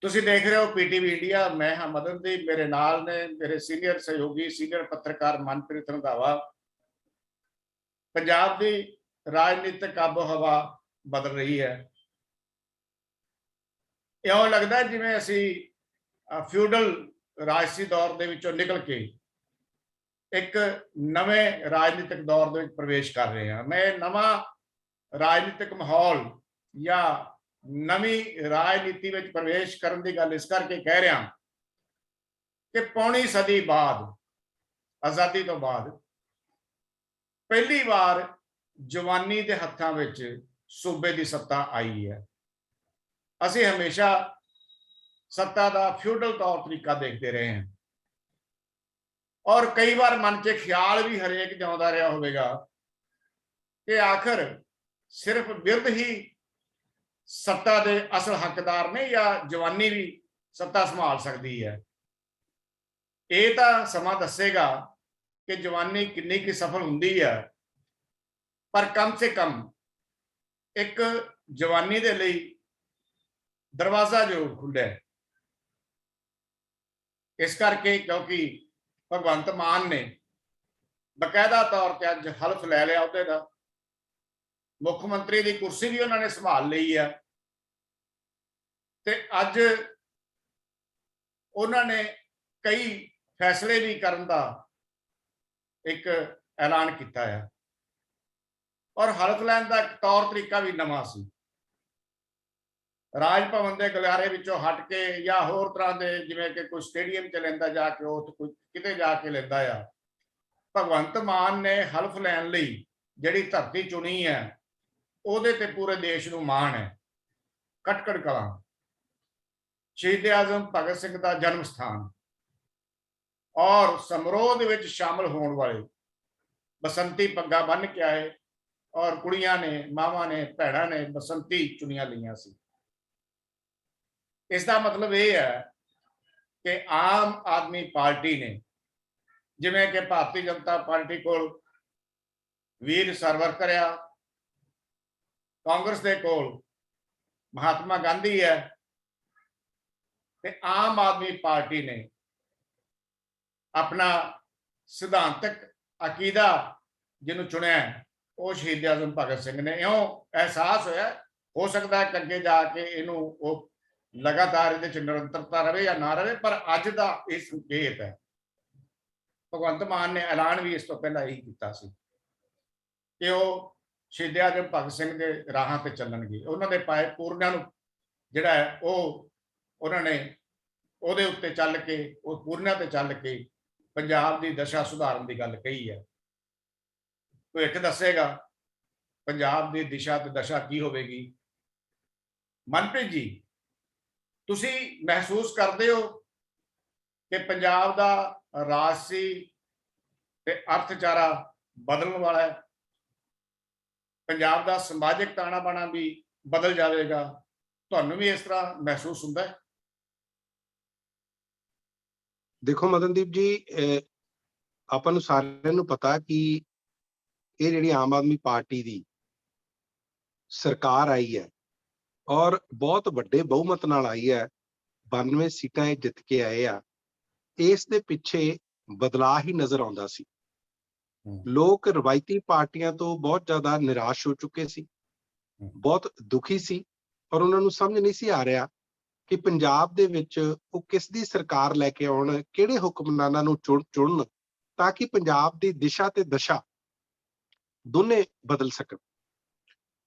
ਤੁਸੀਂ ਦੇਖ ਰਹੇ ਹੋ ਪੀਟੀਵੀ ਇੰਡੀਆ। ਮੈਂ ਹਾਂ ਮਦਨਦੀਪ, ਮੇਰੇ ਨਾਲ ਨੇ ਮੇਰੇ ਸੀਨੀਅਰ ਸਹਿਯੋਗੀ ਸੀਨੀਅਰ ਪੱਤਰਕਾਰ ਮਨਪ੍ਰੀਤ ਰੰਧਾਵਾ। ਪੰਜਾਬ ਦੀ ਰਾਜਨੀਤਿਕ ਆਬੋ ਹਵਾ ਬਦਲ ਰਹੀ ਹੈ। ਇਉਂ ਲੱਗਦਾ ਜਿਵੇਂ ਅਸੀਂ ਫਿਊਡਲ ਰਾਜਸੀ ਦੌਰ ਦੇ ਵਿੱਚੋਂ ਨਿਕਲ ਕੇ ਇੱਕ ਨਵੇਂ ਰਾਜਨੀਤਿਕ ਦੌਰ ਦੇ ਵਿੱਚ ਪ੍ਰਵੇਸ਼ ਕਰ ਰਹੇ ਹਾਂ। ਮੈਂ ਨਵਾਂ ਰਾਜਨੀਤਿਕ ਮਾਹੌਲ ਜਾਂ ਨਵੀਂ ਰਾਜਨੀਤੀ ਵਿੱਚ ਪ੍ਰਵੇਸ਼ ਕਰਨ ਦੀ ਗੱਲ ਇਸ ਕਰਕੇ ਕਹਿ ਰਿਹਾ ਕਿ ਪੌਣੀ ਸਦੀ ਬਾਅਦ, ਆਜ਼ਾਦੀ ਤੋਂ ਬਾਅਦ ਪਹਿਲੀ ਵਾਰ ਜਵਾਨੀ ਦੇ ਹੱਥਾਂ ਵਿੱਚ ਸੂਬੇ ਦੀ ਸੱਤਾ ਆਈ ਹੈ। ਅਸੀਂ ਹਮੇਸ਼ਾ ਸੱਤਾ ਦਾ ਫਿਊਡਲ ਤੌਰ ਤਰੀਕਾ ਦੇਖਦੇ ਰਹੇ ਹਾਂ ਔਰ ਕਈ ਵਾਰ ਮਨ 'ਚ ਖਿਆਲ ਵੀ ਹਰੇਕ ਜਿਉਂਦਾ ਰਿਹਾ ਹੋਵੇਗਾ ਕਿ ਆਖਰ ਸਿਰਫ ਬਿਰਧ ਹੀ ਸੱਤਾ ਦੇ ਅਸਲ ਹੱਕਦਾਰ ਨੇ ਜਾਂ ਜਵਾਨੀ ਵੀ ਸੱਤਾ ਸੰਭਾਲ ਸਕਦੀ ਹੈ। ਇਹ ਤਾਂ ਸਮਾਂ ਦੱਸੇਗਾ ਕਿ ਜਵਾਨੀ ਕਿੰਨੀ ਕੁ ਸਫਲ ਹੁੰਦੀ ਹੈ, ਪਰ ਕਮ ਸੇ ਕਮ ਇੱਕ ਜਵਾਨੀ ਦੇ ਲਈ ਦਰਵਾਜ਼ਾ ਜ਼ਰੂਰ ਖੁੱਲ੍ਹਾ। ਇਸ ਕਰਕੇ ਕਿਉਂਕਿ ਭਗਵੰਤ ਮਾਨ ਨੇ ਬਕਾਇਦਾ ਤੌਰ ਤੇ ਅੱਜ ਹਲਫ ਲੈ ਲਿਆ ਉਹਦੇ ਦਾ, ਮੁੱਖ ਮੰਤਰੀ ਦੀ ਕੁਰਸੀ ਵੀ ਉਹਨਾਂ ਨੇ ਸੰਭਾਲ ਲਈ ਹੈ ਤੇ ਅੱਜ ਉਹਨਾਂ ਨੇ ਕਈ ਫੈਸਲੇ ਵੀ ਕਰਨ ਦਾ ਇੱਕ ਐਲਾਨ ਕੀਤਾ ਹੈ ਔਰ ਹਲਫ ਲੈਣ ਦਾ ਤੌਰ ਤਰੀਕਾ ਵੀ ਨਵਾਂ ਸੀ। ਰਾਜ ਭਵਨ ਦੇ ਗਲਿਆਰੇ ਵਿੱਚੋਂ ਹਟ ਕੇ ਜਾਂ ਹੋਰ ਤਰ੍ਹਾਂ ਦੇ ਜਿਵੇਂ ਕਿ ਕੋਈ ਸਟੇਡੀਅਮ 'ਚ ਲੈਂਦਾ ਜਾ ਕੇ ਉਹ ਕੋਈ ਕਿਤੇ ਜਾ ਕੇ ਲੈਂਦਾ ਆ। ਭਗਵੰਤ ਮਾਨ ਨੇ ਹਲਫ ਲੈਣ ਲਈ ਜਿਹੜੀ ਧਰਤੀ ਚੁਣੀ ਹੈ ਉਹਦੇ ਤੇ ਪੂਰੇ ਦੇਸ਼ ਨੂੰ ਮਾਣ ਹੈ। ਖਟਕੜ ਕਲਾਂ, ਸ਼ਹੀਦ ਆਜ਼ਮ ਭਗਤ ਸਿੰਘ ਦਾ ਜਨਮ ਸਥਾਨ ਔਰ ਸਮਾਰੋਹ ਦੇ ਵਿੱਚ ਸ਼ਾਮਲ ਹੋਣ ਵਾਲੇ ਬਸੰਤੀ ਪੱਗਾਂ ਬੰਨ੍ਹ ਕੇ ਆਏ ਔਰ ਕੁੜੀਆਂ ਨੇ, ਮਾਵਾਂ ਨੇ, ਭੈਣਾਂ ਨੇ ਬਸੰਤੀ ਚੁਣੀਆਂ ਲਈਆਂ ਸੀ। ਇਸ ਦਾ ਮਤਲਬ ਇਹ ਹੈ ਕਿ ਆਮ ਆਦਮੀ ਪਾਰਟੀ ਨੇ, ਜਿਵੇਂ ਕਿ ਭਾਰਤੀ ਜਨਤਾ ਪਾਰਟੀ ਕੋਲ ਵੀਰ ਸਾਵਰਕਰ ਆ, ਕਾਂਗਰਸ ਦੇ ਕੋਲ ਮਹਾਤਮਾ ਗਾਂਧੀ ਹੈ ਤੇ ਆਮ ਆਦਮੀ ਪਾਰਟੀ ਨੇ ਆਪਣਾ ਸਿਧਾਂਤਕ ਅਕੀਦਾ ਜਿਹਨੂੰ ਚੁਣਿਆ ਉਹ ਸ਼ਹੀਦ ਆਜ਼ਮ ਭਗਤ ਸਿੰਘ ਨੇ। ਇਉਂ ਅਹਿਸਾਸ ਹੋਇਆ, ਹੋ ਸਕਦਾ ਹੈ ਕਿ ਅੱਗੇ ਜਾ ਕੇ ਇਹਨੂੰ ਉਹ ਲਗਾਤਾਰ ਇਹਦੇ 'ਚ ਨਿਰੰਤਰਤਾ ਰਹੇ ਜਾਂ ਨਾ ਰਹੇ, ਪਰ ਅੱਜ ਦਾ ਇਹ ਸੰਕੇਤ ਹੈ। ਭਗਵੰਤ ਮਾਨ ਨੇ ਐਲਾਨ ਵੀ ਇਸ ਤੋਂ ਪਹਿਲਾਂ ਇਹੀ ਕੀਤਾ ਸੀ ਕਿ ਉਹ ਸ਼ਹੀਦ ਆਜ਼ਮ ਭਗਤ ਸਿੰਘ ਦੇ ਰਾਹਾਂ ਤੇ ਚੱਲਣਗੇ। ਉਹਨਾਂ ਦੇ ਪਾਏ ਪੂਰਨਿਆਂ ਨੂੰ ਜਿਹੜਾ ਹੈ ਉਹ ਉਹਨਾਂ ਨੇ ਉਹਦੇ ਉੱਤੇ ਚੱਲ ਕੇ, ਉਹ ਪੂਰਨਿਆਂ ਤੇ ਚੱਲ ਕੇ ਪੰਜਾਬ ਦੀ ਦਸ਼ਾ ਸੁਧਾਰਨ ਦੀ ਗੱਲ ਕਹੀ ਹੈ। ਭਵਿੱਖ ਦੱਸੇਗਾ ਪੰਜਾਬ ਦੀ ਦਿਸ਼ਾ ਤੇ ਦਸ਼ਾ ਕੀ ਹੋਵੇਗੀ। ਮਨਪ੍ਰੀਤ ਜੀ, ਤੁਸੀਂ ਮਹਿਸੂਸ ਕਰਦੇ ਹੋ ਕਿ ਪੰਜਾਬ ਦਾ ਰਾਜਸੀ ਤੇ ਅਰਥਚਾਰਾ ਬਦਲਣ ਵਾਲਾ ਹੈ? ਪੰਜਾਬ ਦਾ ਸਮਾਜਿਕ ਤਾਣਾ ਬਾਣਾ ਵੀ ਬਦਲ ਜਾਵੇਗਾ? ਤੁਹਾਨੂੰ ਵੀ ਇਸ ਤਰ੍ਹਾਂ ਮਹਿਸੂਸ ਹੁੰਦਾ ਹੈ? ਦੇਖੋ ਮਦਨਦੀਪ ਜੀ, ਆਪਾਂ ਨੂੰ ਸਾਰਿਆਂ ਨੂੰ ਪਤਾ ਕਿ ਇਹ ਜਿਹੜੀ ਆਮ ਆਦਮੀ ਪਾਰਟੀ ਦੀ ਸਰਕਾਰ ਆਈ ਹੈ ਔਰ ਬਹੁਤ ਵੱਡੇ ਬਹੁਮਤ ਨਾਲ ਆਈ ਹੈ, 92 ਸੀਟਾਂ ਇਹ ਜਿੱਤ ਕੇ ਆਏ ਆ। ਇਸ ਦੇ ਪਿੱਛੇ ਬਦਲਾਅ ਹੀ ਨਜ਼ਰ ਆਉਂਦਾ ਸੀ। ਲੋਕ ਰਵਾਇਤੀ ਪਾਰਟੀਆਂ ਤੋਂ ਬਹੁਤ ਜ਼ਿਆਦਾ ਨਿਰਾਸ਼ ਹੋ ਚੁੱਕੇ ਸੀ, ਬਹੁਤ ਦੁਖੀ ਸੀ ਔਰ ਉਹਨਾਂ ਨੂੰ ਸਮਝ ਨਹੀਂ ਸੀ ਆ ਰਿਹਾ ਕਿ ਪੰਜਾਬ ਦੇ ਵਿੱਚ ਉਹ ਕਿਸ ਦੀ ਸਰਕਾਰ ਲੈ ਕੇ ਆਉਣ, ਕਿਹੜੇ ਹੁਕਮਰਾਨਾਂ ਨੂੰ ਚੁਣਨ ਤਾਂ ਕਿ ਪੰਜਾਬ ਦੀ ਦਿਸ਼ਾ ਤੇ ਦਸ਼ਾ ਦੋਨੇ ਬਦਲ ਸਕਣ।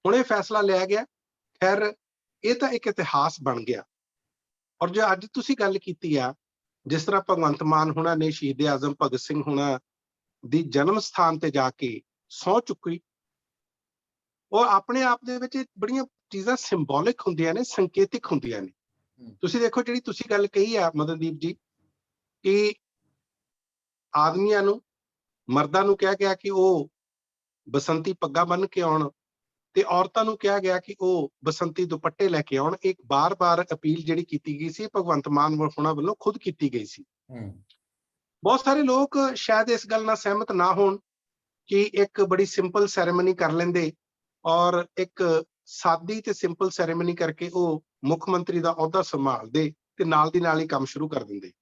ਹੁਣ ਇਹ ਫੈਸਲਾ ਲਿਆ ਗਿਆ। ਖੈਰ, ਇਹ ਤਾਂ ਇੱਕ ਇਤਿਹਾਸ ਬਣ ਗਿਆ। ਔਰ ਜੋ ਅੱਜ ਤੁਸੀਂ ਗੱਲ ਕੀਤੀ ਆ, ਜਿਸ ਤਰ੍ਹਾਂ ਭਗਵੰਤ ਮਾਨ ਹੋਣਾ ਨੇ ਸ਼ਹੀਦ ਆਜ਼ਮ ਭਗਤ ਸਿੰਘ ਹੋਣਾ ਦੀ ਜਨਮ ਸਥਾਨ ਤੇ ਜਾ ਕੇ ਸਹੁੰ ਚੁੱਕੀ, ਉਹ ਆਪਣੇ ਆਪ ਦੇ ਵਿੱਚ ਬੜੀਆਂ ਚੀਜ਼ਾਂ ਸਿੰਬੋਲਿਕ ਹੁੰਦੀਆਂ ਨੇ, ਸੰਕੇਤਿਕ ਹੁੰਦੀਆਂ ਨੇ। ਤੁਸੀਂ ਦੇਖੋ, ਜਿਹੜੀ ਤੁਸੀਂ ਗੱਲ ਕਹੀ ਆ ਮਦਨਦੀਪ ਜੀ, ਕਿ ਆਦਮੀਆਂ ਨੂੰ, ਮਰਦਾਂ ਨੂੰ ਕਿਹਾ ਗਿਆ ਕਿ ਉਹ ਬਸੰਤੀ ਪੱਗਾਂ ਬੰਨ੍ਹ ਕੇ ਆਉਣ ਤੇ ਔਰਤਾਂ ਨੂੰ ਕਿਹਾ ਗਿਆ ਕਿ ਉਹ ਬਸੰਤੀ ਦੁਪੱਟੇ ਲੈ ਕੇ ਆਉਣ। ਇੱਕ ਬਾਰ-ਬਾਰ ਅਪੀਲ ਜਿਹੜੀ ਕੀਤੀ ਗਈ ਸੀ ਭਗਵੰਤ ਮਾਨ ਹੋਣਾ ਵੱਲੋਂ ਖੁਦ ਕੀਤੀ ਗਈ ਸੀ। ਬਹੁਤ ਸਾਰੇ ਲੋਕ ਸ਼ਾਇਦ ਇਸ ਗੱਲ ਨਾਲ ਸਹਿਮਤ ਨਾ ਹੋਣ ਕਿ ਇੱਕ ਬੜੀ ਸਿੰਪਲ ਸੈਰੇਮਨੀ ਕਰ ਲੈਂਦੇ ਔਰ ਇੱਕ ਸਾਦੀ ਤੇ ਸਿੰਪਲ ਸੈਰੇਮਨੀ ਕਰਕੇ ਉਹ ਮੁੱਖ ਮੰਤਰੀ ਦਾ ਅਹੁਦਾ ਸੰਭਾਲਦੇ ਤੇ ਨਾਲ ਦੀ ਨਾਲ ਹੀ ਕੰਮ ਸ਼ੁਰੂ ਕਰ ਦਿੰਦੇ।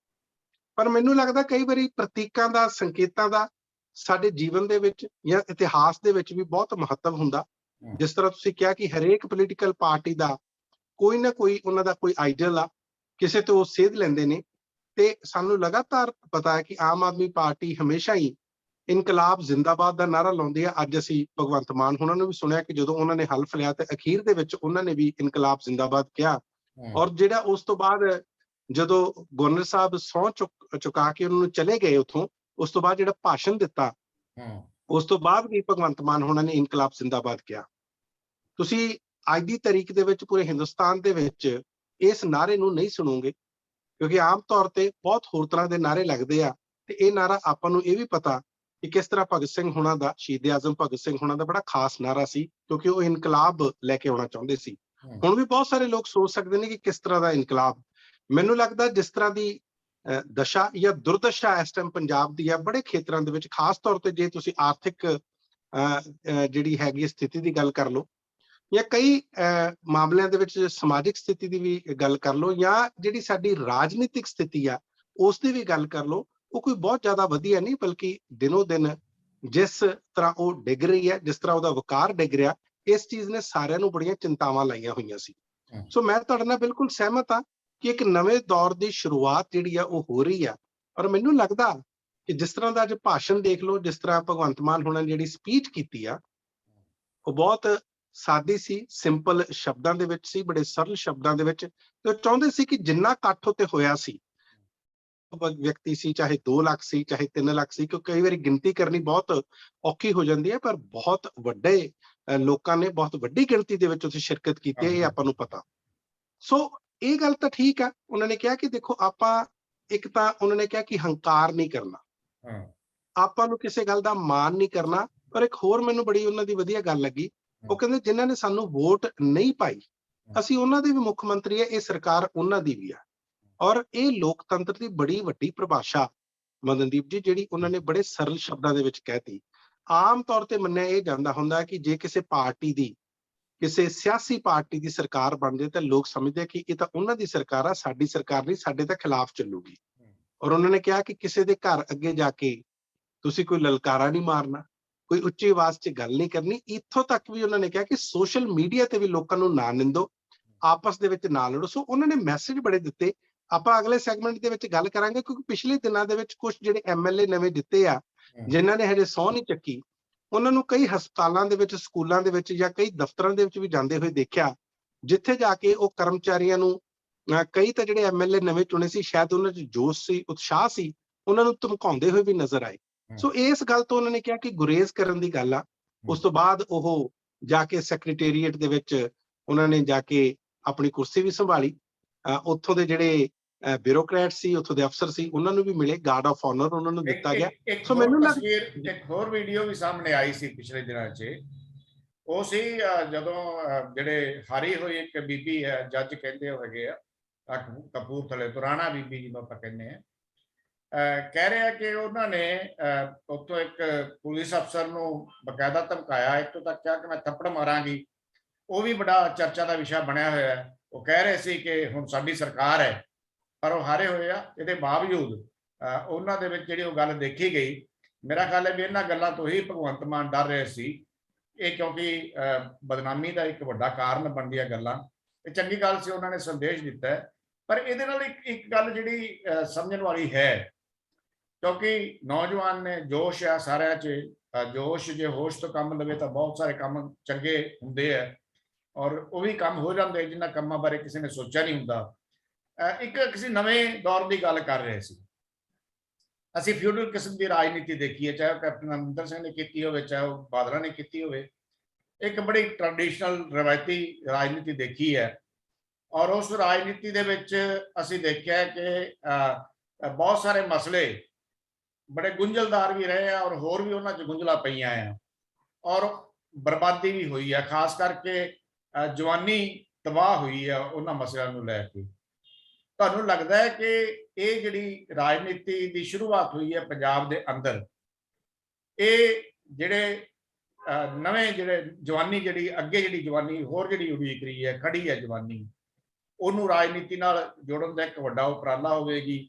ਪਰ ਮੈਨੂੰ ਲੱਗਦਾ ਕਈ ਵਾਰੀ ਪ੍ਰਤੀਕਾਂ ਦਾ, ਸੰਕੇਤਾਂ ਦਾ ਸਾਡੇ ਜੀਵਨ ਦੇ ਵਿੱਚ ਜਾਂ ਇਤਿਹਾਸ ਦੇ ਵਿੱਚ ਵੀ ਬਹੁਤ ਮਹੱਤਵ ਹੁੰਦਾ। ਜਿਸ ਤਰ੍ਹਾਂ ਤੁਸੀਂ ਕਿਹਾ ਕਿ ਹਰੇਕ ਪੋਲੀਟੀਕਲ ਪਾਰਟੀ ਦਾ ਕੋਈ ਨਾ ਕੋਈ ਉਹਨਾਂ ਦਾ ਕੋਈ ਆਈਡੀਅਲ ਆ, ਕਿਸੇ ਤੋਂ ਉਹ ਸੇਧ ਲੈਂਦੇ ਨੇ। ਤੇ ਸਾਨੂੰ ਲਗਾਤਾਰ ਪਤਾ ਹੈ ਕਿ ਆਮ ਆਦਮੀ ਪਾਰਟੀ ਹਮੇਸ਼ਾ ਹੀ ਇਨਕਲਾਬ ਜ਼ਿੰਦਾਬਾਦ ਦਾ ਨਾਰਾ ਲਾਉਂਦੀ ਹੈ। ਅੱਜ ਅਸੀਂ ਭਗਵੰਤ ਮਾਨ ਉਹਨਾਂ ਨੂੰ ਵੀ ਸੁਣਿਆ ਕਿ ਜਦੋਂ ਉਹਨਾਂ ਨੇ ਹਲਫ ਲਿਆ ਤੇ ਅਖੀਰ ਦੇ ਵਿੱਚ ਉਹਨਾਂ ਨੇ ਵੀ ਇਨਕਲਾਬ ਜ਼ਿੰਦਾਬਾਦ ਕਿਹਾ। ਔਰ ਜਿਹੜਾ ਉਸ ਤੋਂ ਬਾਅਦ ਜਦੋਂ ਗਵਰਨਰ ਸਾਹਿਬ ਸਹੁੰ ਚੁਕਾ ਕੇ ਉਹਨਾਂ ਨੂੰ ਚਲੇ ਗਏ ਉੱਥੋਂ, ਉਸ ਤੋਂ ਬਾਅਦ ਜਿਹੜਾ ਭਾਸ਼ਣ ਦਿੱਤਾ, ਉਸ ਤੋਂ ਬਾਅਦ ਵੀ ਭਗਵੰਤ ਮਾਨ ਉਹਨਾਂ ਨੇ ਇਨਕਲਾਬ ਜ਼ਿੰਦਾਬਾਦ ਕਿਹਾ। ਤੁਸੀਂ ਅੱਜ ਦੀ ਤਾਰੀਖ ਦੇ ਵਿੱਚ ਪੂਰੇ ਹਿੰਦੁਸਤਾਨ ਦੇ ਵਿੱਚ ਇਸ ਨਾਰੇ ਨੂੰ ਨਹੀਂ ਸੁਣੋਗੇ, ਕਿਉਂਕਿ ਆਮ ਤੌਰ ਤੇ ਬਹੁਤ ਹੋਰ ਤਰ੍ਹਾਂ ਦੇ ਨਾਰੇ ਲੱਗਦੇ ਆ। ਤੇ ਇਹ ਨਾਰਾ ਆਪਾਂ ਨੂੰ ਇਹ ਵੀ ਪਤਾ ਕਿ ਕਿਸ ਤਰ੍ਹਾਂ ਭਗਤ ਸਿੰਘ ਹੋਣਾ ਦਾ, ਸ਼ਹੀਦ ਆਜ਼ਮ ਭਗਤ ਸਿੰਘ ਹੋਣਾ ਦਾ ਬੜਾ ਖਾਸ ਨਾਰਾ ਸੀ, ਕਿਉਂਕਿ ਉਹ ਇਨਕਲਾਬ ਲੈ ਕੇ ਆਉਣਾ ਚਾਹੁੰਦੇ ਸੀ। ਹੁਣ ਵੀ ਬਹੁਤ ਸਾਰੇ ਲੋਕ ਸੋਚ ਸਕਦੇ ਨੇ ਕਿ ਕਿਸ ਤਰ੍ਹਾਂ ਦਾ ਇਨਕਲਾਬ। ਮੈਨੂੰ ਲੱਗਦਾ ਜਿਸ ਤਰ੍ਹਾਂ ਦੀ ਦਸ਼ਾ ਜਾਂ ਦੁਰਦਸ਼ਾ ਇਸ ਟਾਈਮ ਪੰਜਾਬ ਦੀ ਆ ਬੜੇ ਖੇਤਰਾਂ ਦੇ ਵਿੱਚ, ਖਾਸ ਤੌਰ ਤੇ ਜੇ ਤੁਸੀਂ ਆਰਥਿਕ ਜਿਹੜੀ ਹੈਗੀ ਸਥਿਤੀ ਦੀ ਗੱਲ ਕਰ ਲਓ, ਜਾਂ ਕਈ ਮਾਮਲਿਆਂ ਦੇ ਵਿੱਚ ਸਮਾਜਿਕ ਸਥਿਤੀ ਦੀ ਵੀ ਗੱਲ ਕਰ ਲਓ, ਜਾਂ ਜਿਹੜੀ ਸਾਡੀ ਰਾਜਨੀਤਿਕ ਸਥਿਤੀ ਆ ਉਸ ਦੀ ਵੀ ਗੱਲ ਕਰ ਲਓ, ਉਹ ਕੋਈ ਬਹੁਤ ਜ਼ਿਆਦਾ ਵਧੀਆ ਨਹੀਂ, ਬਲਕਿ ਦਿਨੋ ਦਿਨ ਜਿਸ ਤਰ੍ਹਾਂ ਉਹ ਡਿੱਗ ਰਹੀ ਹੈ, ਜਿਸ ਤਰ੍ਹਾਂ ਉਹਦਾ ਵਕਾਰ ਡਿੱਗ ਰਿਹਾ, ਇਸ ਚੀਜ਼ ਨੇ ਸਾਰਿਆਂ ਨੂੰ ਬੜੀਆਂ ਚਿੰਤਾਵਾਂ ਲਾਈਆਂ ਹੋਈਆਂ ਸੀ। ਸੋ ਮੈਂ ਤੁਹਾਡੇ ਨਾਲ ਬਿਲਕੁਲ ਸਹਿਮਤ ਹਾਂ ਕਿ ਇੱਕ ਨਵੇਂ ਦੌਰ ਦੀ ਸ਼ੁਰੂਆਤ ਜਿਹੜੀ ਆ ਉਹ ਹੋ ਰਹੀ ਆ। ਔਰ ਮੈਨੂੰ ਲੱਗਦਾ ਕਿ ਜਿਸ ਤਰ੍ਹਾਂ ਦਾ ਅੱਜ ਭਾਸ਼ਣ ਦੇਖ ਲਓ, ਜਿਸ ਤਰ੍ਹਾਂ ਭਗਵੰਤ ਮਾਨ ਹੋਣਾ ਨੇ ਜਿਹੜੀ ਸਪੀਚ ਕੀਤੀ ਆ, ਉਹ ਬਹੁਤ ਸਾਦੀ ਸੀ, ਸਿੰਪਲ ਸ਼ਬਦਾਂ ਦੇ ਵਿੱਚ ਸੀ, ਬੜੇ ਸਰਲ ਸ਼ਬਦਾਂ ਦੇ ਵਿੱਚ। ਤੇ ਉਹ ਚਾਹੁੰਦੇ ਸੀ ਕਿ ਜਿੰਨਾ ਇਕੱਠ ਉੱਤੇ ਹੋਇਆ ਸੀ, ਵਿਅਕਤੀ ਸੀ, ਚਾਹੇ 2 ਲੱਖ ਸੀ, ਚਾਹੇ 3 ਲੱਖ ਸੀ, ਕਿਉਂਕਿ ਕਈ ਵਾਰੀ ਗਿਣਤੀ ਕਰਨੀ ਬਹੁਤ ਔਖੀ ਹੋ ਜਾਂਦੀ ਹੈ, ਪਰ ਬਹੁਤ ਵੱਡੇ ਲੋਕਾਂ ਨੇ ਬਹੁਤ ਵੱਡੀ ਗਿਣਤੀ ਦੇ ਵਿੱਚ ਉੱਥੇ ਸ਼ਿਰਕਤ ਕੀਤੀ ਹੈ, ਇਹ ਆਪਾਂ ਨੂੰ ਪਤਾ। ਸੋ ਇਹ ਗੱਲ ਤਾਂ ਠੀਕ ਆ। ਉਹਨਾਂ ਨੇ ਕਿਹਾ ਕਿ ਦੇਖੋ, ਆਪਾਂ ਇੱਕ ਤਾਂ ਉਹਨਾਂ ਨੇ ਕਿਹਾ ਕਿ ਹੰਕਾਰ ਨਹੀਂ ਕਰਨਾ, ਆਪਾਂ ਨੂੰ ਕਿਸੇ ਗੱਲ ਦਾ ਮਾਣ ਨਹੀਂ ਕਰਨਾ। ਪਰ ਇੱਕ ਹੋਰ ਮੈਨੂੰ ਬੜੀ ਉਹਨਾਂ ਦੀ ਵਧੀਆ ਗੱਲ ਲੱਗੀ, ਉਹ ਕਹਿੰਦੇ ਜਿਨ੍ਹਾਂ ਨੇ ਸਾਨੂੰ ਵੋਟ ਨਹੀਂ ਪਾਈ, ਅਸੀਂ ਉਹਨਾਂ ਦੇ ਵੀ ਮੁੱਖ ਮੰਤਰੀ ਆ, ਇਹ ਸਰਕਾਰ ਉਹਨਾਂ ਦੀ ਵੀ ਆ। ਔਰ ਇਹ ਲੋਕਤੰਤਰ ਦੀ ਬੜੀ ਵੱਡੀ ਪਰਿਭਾਸ਼ਾ ਮਦਨਦੀਪ ਜੀ, ਜਿਹੜੀ ਉਹਨਾਂ ਨੇ ਬੜੇ ਸਰਲ ਸ਼ਬਦਾਂ ਦੇ ਵਿੱਚ ਕਹਿਤੀ। ਆਮ ਤੌਰ ਤੇ ਮੰਨਿਆ ਇਹ ਜਾਂਦਾ ਹੁੰਦਾ ਕਿ ਜੇ ਕਿਸੇ ਪਾਰਟੀ ਦੀ, ਕਿਸੇ ਸਿਆਸੀ ਪਾਰਟੀ ਦੀ ਸਰਕਾਰ ਬਣਦੀ ਤਾਂ ਲੋਕ ਸਮਝਦੇ ਕਿ ਇਹ ਤਾਂ ਉਹਨਾਂ ਦੀ ਸਰਕਾਰ ਆ, ਸਾਡੀ ਸਰਕਾਰ ਨਹੀਂ, ਸਾਡੇ ਤਾਂ ਖਿਲਾਫ ਚੱਲੂਗੀ। ਔਰ ਉਹਨਾਂ ਨੇ ਕਿਹਾ ਕਿ ਕਿਸੇ ਦੇ ਘਰ ਅੱਗੇ ਜਾ ਕੇ ਤੁਸੀਂ ਕੋਈ ਲਲਕਾਰਾ ਨਹੀਂ ਮਾਰਨਾ, ਕੋਈ ਉੱਚੀ ਆਵਾਜ਼ 'ਚ ਗੱਲ ਨਹੀਂ ਕਰਨੀ। ਇੱਥੋਂ ਤੱਕ ਵੀ ਉਹਨਾਂ ਨੇ ਕਿਹਾ ਕਿ ਸੋਸ਼ਲ ਮੀਡੀਆ ਤੇ ਵੀ ਲੋਕਾਂ ਨੂੰ ਨਾ ਨਿੰਦੋ, ਆਪਸ ਦੇ ਵਿੱਚ ਨਾ ਲੜੋ। ਸੋ ਉਹਨਾਂ ਨੇ ਮੈਸੇਜ ਬੜੇ ਦਿੱਤੇ। ਆਪਾਂ ਅਗਲੇ ਸੈਗਮੈਂਟ ਦੇ ਵਿੱਚ ਗੱਲ ਕਰਾਂਗੇ, ਕਿਉਂਕਿ ਪਿਛਲੇ ਦਿਨਾਂ ਦੇ ਵਿੱਚ ਕੁਝ ਜਿਹੜੇ MLA ਨਵੇਂ ਜਿੱਤੇ ਆ, ਜਿਨ੍ਹਾਂ ਨੇ ਹਜੇ ਸਹੁੰ ਨਹੀਂ ਚੱਕੀ, ਉਹਨਾਂ ਨੂੰ ਕਈ ਹਸਪਤਾਲਾਂ ਦੇ ਵਿੱਚ, ਸਕੂਲਾਂ ਦੇ ਵਿੱਚ ਜਾਂ ਕਈ ਦਫ਼ਤਰਾਂ ਦੇ ਵਿੱਚ ਵੀ ਜਾਂਦੇ ਹੋਏ ਦੇਖਿਆ, ਜਿੱਥੇ ਜਾ ਕੇ ਉਹ ਕਰਮਚਾਰੀਆਂ ਨੂੰ, ਕਈ ਤਾਂ ਜਿਹੜੇ MLA ਨਵੇਂ ਚੁਣੇ ਸੀ, ਸ਼ਾਇਦ ਉਹਨਾਂ 'ਚ ਜੋਸ਼ ਸੀ, ਉਤਸ਼ਾਹ ਸੀ, ਉਹਨਾਂ ਨੂੰ ਧਮਕਾਉਂਦੇ ਹੋਏ ਵੀ ਨਜ਼ਰ ਆਏ। ਸੋ ਇਸ ਗੱਲ ਤੋਂ ਉਹਨਾਂ ਨੇ ਕਿਹਾ ਕਿ ਗੁਰੇਜ਼ ਕਰਨ ਦੀ ਗੱਲ ਆ। ਉਸ ਤੋਂ ਬਾਅਦ ਉਹ ਜਾ ਕੇ ਸੈਕਟਰੀਏਟ ਦੇ ਵਿੱਚ ਉਹਨਾਂ ਨੇ ਜਾ ਕੇ ਆਪਣੀ ਕੁਰਸੀ ਵੀ ਸੰਭਾਲੀ। ਉੱਥੋਂ ਦੇ ਜਿਹੜੇ ਬਿਊਰੋਕਰੈਟ ਸੀ, ਉੱਥੋਂ ਦੇ ਅਫਸਰ ਸੀ, ਉਹਨਾਂ ਨੂੰ ਵੀ ਮਿਲੇ, ਗਾਰਡ ਆਫ ਆਨਰ ਉਹਨਾਂ ਨੂੰ ਦਿੱਤਾ ਗਿਆ। ਸੋ ਮੈਨੂੰ ਲੱਗਦਾ ਇੱਕ ਹੋਰ ਵੀਡੀਓ ਵੀ ਸਾਹਮਣੇ ਆਈ ਸੀ ਪਿਛਲੇ ਦਿਨਾਂ 'ਚ, ਉਹ ਸੀ ਜਦੋਂ ਜਿਹੜੇ ਹਾਰੀ ਹੋਈ ਇੱਕ ਬੀਬੀ ਹੈ, ਜੱਜ ਕਹਿੰਦੇ ਹੈਗੇ ਆ ਕਪੂਰਥਲੇ ਤੋਂ, ਰਾਣਾ ਬੀਬੀ ਜਿਹਨੂੰ ਆਪਾਂ ਕਹਿੰਦੇ ਆ, ਕਹਿ ਰਿਹਾ ਕਿ ਉਹਨਾਂ ਨੇ ਉੱਥੋਂ ਇੱਕ ਪੁਲਿਸ ਅਫਸਰ ਨੂੰ ਬਕਾਇਦਾ ਧਮਕਾਇਆ, ਇੱਥੋਂ ਤੱਕ ਕਿਹਾ ਕਿ ਮੈਂ ਥੱਪੜ ਮਾਰਾਂਗੀ। ਉਹ ਵੀ ਬੜਾ ਚਰਚਾ ਦਾ ਵਿਸ਼ਾ ਬਣਿਆ ਹੋਇਆ ਹੈ। ਉਹ ਕਹਿ ਰਹੇ ਸੀ ਕਿ ਹੁਣ ਸਾਡੀ ਸਰਕਾਰ ਹੈ, ਪਰ ਉਹ ਹਾਰੇ ਹੋਏ ਆ। ਇਹਦੇ ਬਾਵਜੂਦ ਉਹਨਾਂ ਦੇ ਵਿੱਚ ਜਿਹੜੀ ਉਹ ਗੱਲ ਦੇਖੀ ਗਈ, ਮੇਰਾ ਖਿਆਲ ਹੈ ਵੀ ਇਹਨਾਂ ਗੱਲਾਂ ਤੋਂ ਹੀ ਭਗਵੰਤ ਮਾਨ ਡਰ ਰਹੇ ਸੀ। ਇਹ ਕਿਉਂਕਿ ਬਦਨਾਮੀ ਦਾ ਇੱਕ ਵੱਡਾ ਕਾਰਨ ਬਣਦੀਆਂ ਗੱਲਾਂ, ਇਹ ਚੰਗੀ ਗੱਲ ਸੀ, ਉਹਨਾਂ ਨੇ ਸੰਦੇਸ਼ ਦਿੱਤਾ। ਪਰ ਇਹਦੇ ਨਾਲ ਇੱਕ ਗੱਲ ਜਿਹੜੀ ਸਮਝਣ ਵਾਲੀ ਹੈ, ਕਿਉਂਕਿ ਨੌਜਵਾਨ ਨੇ, ਜੋਸ਼ ਆ ਸਾਰਿਆਂ 'ਚ, ਜੋਸ਼ ਜੇ ਹੋਸ਼ ਤੋਂ ਕੰਮ ਲਵੇ ਤਾਂ ਬਹੁਤ ਸਾਰੇ ਕੰਮ ਚੰਗੇ ਹੁੰਦੇ ਆ, ਔਰ ਉਹ ਵੀ ਕੰਮ ਹੋ ਜਾਂਦੇ ਜਿਨ੍ਹਾਂ ਕੰਮਾਂ ਬਾਰੇ ਕਿਸੇ ਨੇ ਸੋਚਿਆ ਨਹੀਂ ਹੁੰਦਾ। ਇੱਕ ਕਿਸੇ ਨਵੇਂ ਦੌਰ ਦੀ ਗੱਲ ਕਰ ਰਹੇ ਸੀ। ਅਸੀਂ ਫਿਊਡਲ ਕਿਸਮ ਦੀ ਰਾਜਨੀਤੀ ਦੇਖੀ ਹੈ, ਚਾਹੇ ਕੈਪਟਨ ਅਮਰਿੰਦਰ ਸਿੰਘ ਨੇ ਕੀਤੀ ਹੋਵੇ, ਚਾਹੇ ਉਹ ਬਾਦਲਾਂ ਨੇ ਕੀਤੀ ਹੋਵੇ। ਇੱਕ ਬੜੀ ਟ੍ਰੈਡੀਸ਼ਨਲ ਰਵਾਇਤੀ ਰਾਜਨੀਤੀ ਦੇਖੀ ਹੈ, ਔਰ ਉਸ ਰਾਜਨੀਤੀ ਦੇ ਵਿੱਚ ਅਸੀਂ ਦੇਖਿਆ ਕਿ ਬਹੁਤ ਸਾਰੇ ਮਸਲੇ ਬੜੇ ਗੁੰਝਲਦਾਰ ਵੀ ਰਹੇ ਆ, ਔਰ ਹੋਰ ਵੀ ਉਹਨਾਂ 'ਚ ਗੁੰਝਲਾਂ ਪਈਆਂ ਆ, ਔਰ ਬਰਬਾਦੀ ਵੀ ਹੋਈ ਹੈ। ਖਾਸ ਕਰਕੇ ਜਵਾਨੀ ਤਬਾਹ ਹੋਈ ਆ ਉਹਨਾਂ ਮਸਲਿਆਂ ਨੂੰ ਲੈ ਕੇ। ਤੁਹਾਨੂੰ ਲੱਗਦਾ ਹੈ ਕਿ ਇਹ ਜਿਹੜੀ ਰਾਜਨੀਤੀ ਦੀ ਸ਼ੁਰੂਆਤ ਹੋਈ ਹੈ ਪੰਜਾਬ ਦੇ ਅੰਦਰ, ਇਹ ਜਿਹੜੇ ਨਵੇਂ ਜਿਹੜੇ ਜਵਾਨੀ, ਜਿਹੜੀ ਅੱਗੇ ਜਿਹੜੀ ਜਵਾਨੀ ਹੋਰ ਜਿਹੜੀ ਉਡੀਕ ਰਹੀ ਹੈ, ਖੜੀ ਹੈ ਜਵਾਨੀ, ਉਹਨੂੰ ਰਾਜਨੀਤੀ ਨਾਲ ਜੋੜਨ ਦਾ ਇੱਕ ਵੱਡਾ ਉਪਰਾਲਾ ਹੋਵੇਗੀ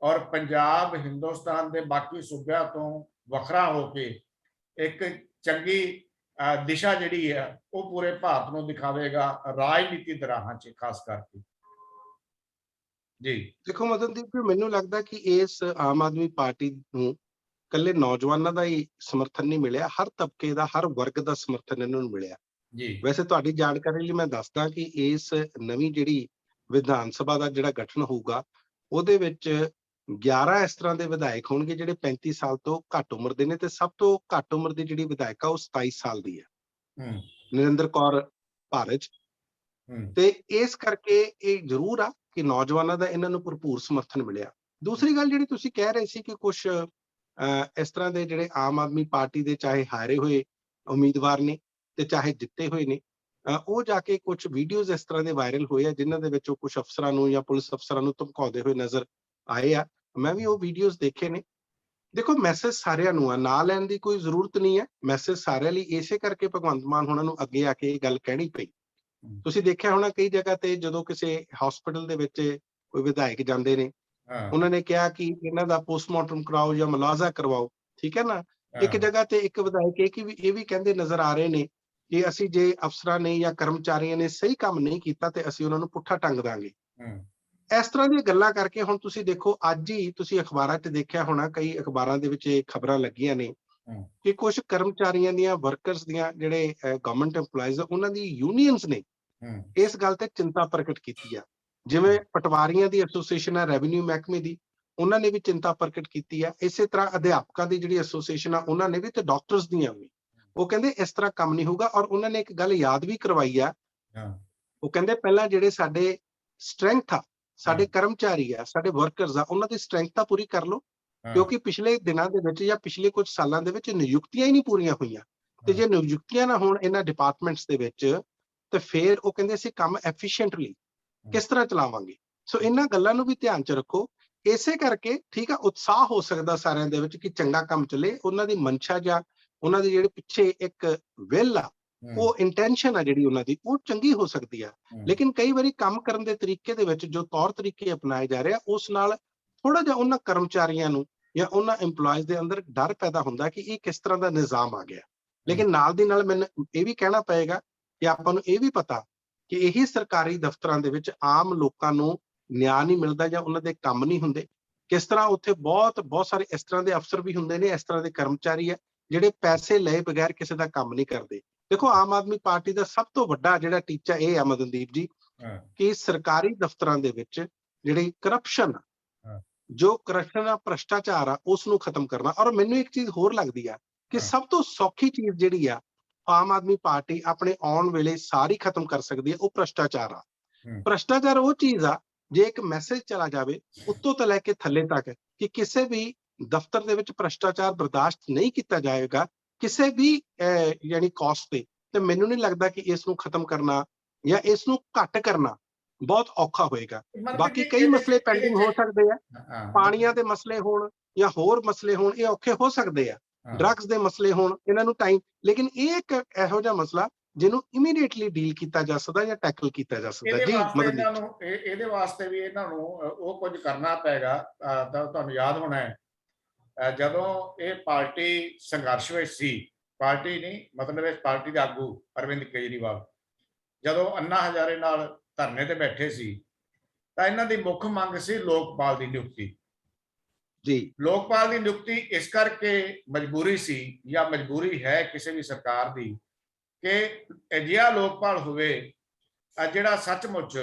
ਔਰ ਪੰਜਾਬ ਹਿੰਦੁਸਤਾਨ ਦੇ ਬਾਕੀ ਸੂਬਿਆਂ ਤੋਂ ਵੱਖਰਾ ਹੋ ਕੇ ਇੱਕ ਚੰਗੀ ਦਿਸ਼ਾ ਜਿਹੜੀ ਹੈ ਉਹ ਪੂਰੇ ਭਾਰਤ ਨੂੰ ਦਿਖਾਵੇਗਾ ਰਾਜਨੀਤੀ ਦੇ ਰਾਹਾਂ 'ਚ ਖਾਸ ਕਰਕੇ। ਜੀ ਦੇਖੋ ਮਦਨਦੀਪ ਜੀ, ਮੈਨੂੰ ਲੱਗਦਾ ਕਿ ਇਸ ਆਮ ਆਦਮੀ ਪਾਰਟੀ ਨੂੰ ਇਕੱਲੇ ਨੌਜਵਾਨਾਂ ਦਾ ਹੀ ਸਮਰਥਨ ਨਹੀਂ ਮਿਲਿਆ, ਹਰ ਤਬਕੇ ਦਾ, ਹਰ ਵਰਗ ਦਾ ਸਮਰਥਨ ਇਹਨਾਂ ਨੂੰ ਮਿਲਿਆ। ਜੀ ਵੈਸੇ ਤੁਹਾਡੀ ਜਾਣਕਾਰੀ ਲਈ ਮੈਂ ਦੱਸਦਾ ਕਿ ਇਸ ਨਵੀਂ ਜਿਹੜੀ ਵਿਧਾਨ ਸਭਾ ਦਾ ਜਿਹੜਾ ਗਠਨ ਹੋਊਗਾ, ਉਹਦੇ ਵਿੱਚ 11 ਇਸ ਤਰ੍ਹਾਂ ਦੇ ਵਿਧਾਇਕ ਹੋਣਗੇ ਜਿਹੜੇ 35 ਸਾਲ ਤੋਂ ਘੱਟ ਉਮਰ ਦੇ ਨੇ, ਤੇ ਸਭ ਤੋਂ ਘੱਟ ਉਮਰ ਦੀ ਜਿਹੜੀ ਵਿਧਾਇਕ ਆ ਉਹ 27 ਸਾਲ ਦੀ ਹੈ, ਹੂੰ ਨਰਿੰਦਰ ਕੌਰ ਭਾਰਜ। ਹੂੰ ਤੇ ਇਸ ਕਰਕੇ ਇਹ ਜ਼ਰੂਰ ਆ ਕਿ ਨੌਜਵਾਨਾਂ ਦਾ ਇਹਨਾਂ ਨੂੰ ਭਰਪੂਰ ਸਮਰਥਨ ਮਿਲਿਆ। ਦੂਸਰੀ ਗੱਲ ਜਿਹੜੀ ਤੁਸੀਂ ਕਹਿ ਰਹੇ ਸੀ ਕਿ ਕੁਝ ਇਸ ਤਰ੍ਹਾਂ ਦੇ ਜਿਹੜੇ ਆਮ ਆਦਮੀ ਪਾਰਟੀ ਦੇ ਚਾਹੇ ਹਾਰੇ ਹੋਏ ਉਮੀਦਵਾਰ ਨੇ ਤੇ ਚਾਹੇ ਜਿੱਤੇ ਹੋਏ ਨੇ, ਉਹ ਜਾ ਕੇ ਕੁਝ ਵੀਡੀਓਜ਼ ਇਸ ਤਰ੍ਹਾਂ ਦੇ ਵਾਇਰਲ ਹੋਏ ਆ ਜਿਨ੍ਹਾਂ ਦੇ ਵਿੱਚ ਉਹ ਕੁਝ ਅਫਸਰਾਂ ਨੂੰ ਜਾਂ ਪੁਲਿਸ ਅਫਸਰਾਂ ਨੂੰ ਧਮਕਾਉਂਦੇ ਹੋਏ ਨਜ਼ਰ ਆਏ ਆ। ਮੈਂ ਵੀ ਉਹ ਵੀਡੀਓਜ਼ ਦੇਖੇ ਨੇ। ਦੇਖੋ, ਮੈਸੇਜ ਸਾਰਿਆਂ ਨੂੰ ਆ, ਨਾ ਲੈਣ ਦੀ ਕੋਈ ਜ਼ਰੂਰਤ ਨਹੀਂ ਹੈ, ਮੈਸੇਜ ਸਾਰਿਆਂ ਲਈ। ਇਸੇ ਕਰਕੇ ਭਗਵੰਤ ਮਾਨ ਹੋਣਾ ਨੂੰ ਅੱਗੇ ਆ ਕੇ ਇਹ ਗੱਲ ਕਹਿਣੀ ਪਈ। ਤੁਸੀਂ ਦੇਖਿਆ ਹੋਣਾ ਕਈ ਜਗ੍ਹਾ ਤੇ ਜਦੋਂ ਕਿਸੇ ਹਸਪੀਟਲ ਦੇ ਵਿੱਚ ਕੋਈ ਵਿਧਾਇਕ ਜਾਂਦੇ ਨੇ, ਹਾਂ ਉਹਨਾਂ ਨੇ ਕਿਹਾ ਕਿ ਇਹਨਾਂ ਦਾ ਪੋਸਟਮਾਰਟਮ ਕਰਾਓ ਜਾਂ ਮੁਲਾਜ਼ਾ ਕਰਵਾਓ, ਠੀਕ ਹੈ ਨਾ। ਇੱਕ ਜਗ੍ਹਾ ਤੇ ਇੱਕ ਵਿਧਾਇਕ ਇਹ ਵੀ ਕਹਿੰਦੇ ਨਜ਼ਰ ਆ ਰਹੇ ਨੇ ਕਿ ਅਸੀਂ ਜੇ ਅਫਸਰਾਂ ਨੇ ਜਾਂ ਕਰਮਚਾਰੀਆਂ ਨੇ ਸਹੀ ਕੰਮ ਨਹੀਂ ਕੀਤਾ ਤੇ ਅਸੀਂ ਉਹਨਾਂ ਨੂੰ ਪੁੱਠਾ ਟੰਗ ਦਾਂਗੇ। ਇਸ ਤਰ੍ਹਾਂ ਦੀਆਂ ਗੱਲਾਂ ਕਰਕੇ ਹੁਣ ਤੁਸੀਂ ਦੇਖੋ, ਅੱਜ ਹੀ ਤੁਸੀਂ ਅਖਬਾਰਾਂ 'ਚ ਦੇਖਿਆ ਹੋਣਾ, ਕਈ ਅਖਬਾਰਾਂ ਦੇ ਵਿੱਚ ਇਹ ਖਬਰਾਂ ਲੱਗੀਆਂ ਨੇ ਕਿ ਕੁਝ ਕਰਮਚਾਰੀਆਂ ਦੀਆਂ, ਵਰਕਰਸ ਦੀਆਂ, ਜਿਹੜੇ ਗਵਰਨਮੈਂਟ EMPLOYEES ਉਹਨਾਂ ਦੀ ਯੂਨੀਅਨਸ ਨੇ ਇਸ ਗੱਲ ਤੇ ਚਿੰਤਾ ਪ੍ਰਗਟ ਕੀਤੀ ਆ। ਜਿਵੇਂ ਪਟਵਾਰੀਆਂ ਦੀ ਐਸੋਸੀਏਸ਼ਨ ਹੈ ਰੈਵਨਿਊ ਮਹਿਕਮੇ ਦੀ, ਉਹਨਾਂ ਨੇ ਵੀ ਚਿੰਤਾ ਪ੍ਰਗਟ ਕੀਤੀ ਆ। ਇਸੇ ਤਰ੍ਹਾਂ ਅਧਿਆਪਕਾਂ ਦੀ ਜਿਹੜੀ ਐਸੋਸੀਏਸ਼ਨ ਆ ਉਹਨਾਂ ਨੇ ਵੀ, ਤੇ ਡਾਕਟਰਸ ਦੀਆਂ ਵੀ। ਉਹ ਕਹਿੰਦੇ ਇਸ ਤਰ੍ਹਾਂ ਕੰਮ ਨਹੀਂ ਹੋਊਗਾ। ਔਰ ਉਹਨਾਂ ਨੇ ਇੱਕ ਗੱਲ ਯਾਦ ਵੀ ਕਰਵਾਈ ਆ, ਉਹ ਕਹਿੰਦੇ ਪਹਿਲਾਂ ਜਿਹੜੇ ਸਾਡੇ ਸਟਰੈਂਥ ਆ, ਸਾਡੇ ਕਰਮਚਾਰੀ ਆ, ਸਾਡੇ ਵਰਕਰਸ ਆ, ਉਹਨਾਂ ਦੀ ਸਟਰੈਂਥ ਤਾਂ ਪੂਰੀ ਕਰ ਲਓ, ਕਿਉਂਕਿ ਪਿਛਲੇ ਦਿਨਾਂ ਦੇ ਵਿੱਚ ਜਾਂ ਪਿਛਲੇ ਕੁਝ ਸਾਲਾਂ ਦੇ ਵਿੱਚ ਨਿਯੁਕਤੀਆਂ ਹੀ ਨਹੀਂ ਪੂਰੀਆਂ ਹੋਈਆਂ। ਤੇ ਜੇ ਨਿਯੁਕਤੀਆਂ ਨਾ ਹੋਣ ਇਹਨਾਂ ਡਿਪਾਰਟਮੈਂਟਸ ਦੇ ਵਿੱਚ, ਤੇ ਫਿਰ ਉਹ ਕਹਿੰਦੇ ਅਸੀਂ ਕੰਮ ਐਫੀਸ਼ੀਐਂਟਲੀ ਕਿਸ ਤਰ੍ਹਾਂ ਚਲਾਵਾਂਗੇ। ਸੋ ਇਹਨਾਂ ਗੱਲਾਂ ਨੂੰ ਵੀ ਧਿਆਨ 'ਚ ਰੱਖੋ। ਇਸੇ ਕਰਕੇ ਠੀਕ ਆ, ਉਤਸ਼ਾਹ ਹੋ ਸਕਦਾ ਸਾਰਿਆਂ ਦੇ ਵਿੱਚ ਕਿ ਚੰਗਾ ਕੰਮ ਚੱਲੇ। ਉਹਨਾਂ ਦੀ ਮਨਸ਼ਾ ਜਾਂ ਉਹਨਾਂ ਦੀ ਜਿਹੜੇ ਪਿੱਛੇ ਇੱਕ ਵਿਲ ਆ, ਉਹ ਇੰਟੈਂਸ਼ਨ ਆ ਜਿਹੜੀ ਉਹਨਾਂ ਦੀ, ਉਹ ਚੰਗੀ ਹੋ ਸਕਦੀ ਆ। ਲੇਕਿਨ ਕਈ ਵਾਰੀ ਕੰਮ ਕਰਨ ਦੇ ਤਰੀਕੇ ਦੇ ਵਿੱਚ ਜੋ ਤੌਰ ਤਰੀਕੇ ਅਪਣਾਏ ਜਾ ਰਹੇ ਆ, ਉਸ ਨਾਲ ਥੋੜਾ ਜਿਹਾ ਉਹਨਾਂ ਕਰਮਚਾਰੀਆਂ ਨੂੰ ਜਾਂ ਉਹਨਾਂ EMPLOYEES ਦੇ ਅੰਦਰ ਡਰ ਪੈਦਾ ਹੁੰਦਾ ਕਿ ਇਹ ਕਿਸ ਤਰ੍ਹਾਂ ਦਾ ਨਿਜ਼ਾਮ ਆ ਗਿਆ। ਲੇਕਿਨ ਨਾਲ ਦੀ ਨਾਲ ਮੈਨੂੰ ਇਹ ਵੀ ਕਹਿਣਾ ਪਏਗਾ ਕਿ ਆਪਾਂ ਨੂੰ ਇਹ ਵੀ ਪਤਾ ਕਿ ਇਹੀ ਸਰਕਾਰੀ ਦਫ਼ਤਰਾਂ ਦੇ ਵਿੱਚ ਆਮ ਲੋਕਾਂ ਨੂੰ ਨਿਆਂ ਨਹੀਂ ਮਿਲਦਾ ਜਾਂ ਉਹਨਾਂ ਦੇ ਕੰਮ ਨਹੀਂ ਹੁੰਦੇ। ਕਿਸ ਤਰ੍ਹਾਂ ਉੱਥੇ ਬਹੁਤ ਸਾਰੇ ਇਸ ਤਰ੍ਹਾਂ ਦੇ ਅਫਸਰ ਵੀ ਹੁੰਦੇ ਨੇ, ਇਸ ਤਰ੍ਹਾਂ ਦੇ ਕਰਮਚਾਰੀ ਆ ਜਿਹੜੇ ਪੈਸੇ ਲਏ ਬਗੈਰ ਕਿਸੇ ਦਾ ਕੰਮ ਨਹੀਂ ਕਰਦੇ। ਦੇਖੋ, ਆਮ ਆਦਮੀ ਪਾਰਟੀ ਦਾ ਸਭ ਤੋਂ ਵੱਡਾ ਜਿਹੜਾ ਟੀਚਾ ਇਹ ਆ ਮਦਨਦੀਪ ਜੀ, ਕਿ ਸਰਕਾਰੀ ਦਫ਼ਤਰਾਂ ਦੇ ਵਿੱਚ ਜਿਹੜੀ ਕਰਪਸ਼ਨ ਆ, ਜੋ ਕਰਪਸ਼ਨ ਆ, ਭ੍ਰਸ਼ਟਾਚਾਰ ਆ, ਉਸ ਨੂੰ ਖਤਮ ਕਰਨਾ। ਔਰ ਮੈਨੂੰ ਇੱਕ ਚੀਜ਼ ਹੋਰ ਲੱਗਦੀ ਆ ਕਿ ਸਭ ਤੋਂ ਸੌਖੀ ਚੀਜ਼ ਜਿਹੜੀ ਆ ਆਮ ਆਦਮੀ ਪਾਰਟੀ ਆਪਣੇ ਆਉਣ ਵੇਲੇ ਸਾਰੀ ਖਤਮ ਕਰ ਸਕਦੀ ਹੈ, ਉਹ ਭ੍ਰਸ਼ਟਾਚਾਰ ਆ। ਭ੍ਰਸ਼ਟਾਚਾਰ ਉਹ ਚੀਜ਼ ਆ, ਜੇ ਇੱਕ ਮੈਸੇਜ ਚਲਾ ਜਾਵੇ ਉੱਤੋਂ ਤੋਂ ਲੈ ਕੇ ਥੱਲੇ ਤੱਕ ਕਿ ਕਿਸੇ ਵੀ ਦਫ਼ਤਰ ਦੇ ਵਿੱਚ ਭ੍ਰਸ਼ਟਾਚਾਰ ਬਰਦਾਸ਼ਤ ਨਹੀਂ ਕੀਤਾ ਜਾਏਗਾ ਕਿਸੇ ਵੀ ਯਾਨੀ ਕਾਸਟ ਤੇ, ਤੇ ਮੈਨੂੰ ਨਹੀਂ ਲੱਗਦਾ ਕਿ ਇਸ ਨੂੰ ਖਤਮ ਕਰਨਾ ਜਾਂ ਇਸ ਨੂੰ ਘੱਟ ਕਰਨਾ ਬਹੁਤ ਔਖਾ ਹੋਏਗਾ। ਬਾਕੀ ਕਈ ਮਸਲੇ ਪੈਂਡਿੰਗ ਹੋ ਸਕਦੇ ਆ, ਪਾਣੀਆਂ ਦੇ ਮਸਲੇ ਹੋਣ ਜਾਂ ਹੋਰ ਮਸਲੇ ਹੋਣ, ਇਹ ਔਖੇ ਹੋ ਸਕਦੇ ਆ, ਡਰੱਗਸ ਦੇ ਮਸਲੇ ਹੋਣ, ਇਹਨਾਂ ਨੂੰ ਟਾਈਮ। ਲੇਕਿਨ ਇਹ ਇੱਕ ਇਹੋ ਜਿਹਾ ਮਸਲਾ ਜਿਹਨੂੰ ਇਮੀਡੀਏਟਲੀ ਡੀਲ ਕੀਤਾ ਜਾ ਸਕਦਾ ਜਾਂ ਟੈਕਲ ਕੀਤਾ ਜਾ ਸਕਦਾ। ਜੀ ਮਦਦ ਇਹਦੇ ਵਾਸਤੇ ਵੀ ਇਹਨਾਂ ਨੂੰ ਉਹ ਕੁਝ ਕਰਨਾ ਪਏਗਾ। ਤਾਂ ਤੁਹਾਨੂੰ ਯਾਦ ਹੋਣਾ ਹੈ, ਜਦੋਂ ਇਹ ਪਾਰਟੀ ਸੰਘਰਸ਼ ਵਿੱਚ ਸੀ, ਪਾਰਟੀ ਨਹੀਂ ਮਤਲਬ ਇਸ ਪਾਰਟੀ ਦੇ ਆਗੂ ਅਰਵਿੰਦ ਕੇਜਰੀਵਾਲ ਜਦੋਂ ਅੰਨਾ ਹਜ਼ਾਰੇ ਨਾਲ ਧਰਨੇ ਤੇ ਬੈਠੇ ਸੀ, ਤਾਂ ਇਹਨਾਂ ਦੀ ਮੁੱਖ ਮੰਗ ਸੀ ਲੋਕਪਾਲ ਦੀ ਨਿਯੁਕਤੀ। ਜੀ, ਲੋਕਪਾਲ ਦੀ ਨਿਯੁਕਤੀ ਇਸ ਕਰਕੇ ਮਜਬੂਰੀ ਸੀ ਜਾਂ ਮਜਬੂਰੀ ਹੈ ਕਿਸੇ ਵੀ ਸਰਕਾਰ ਦੀ ਕਿ ਅਜਿਹਾ ਲੋਕਪਾਲ ਹੋਵੇ ਜਿਹੜਾ ਸੱਚਮੁੱਚ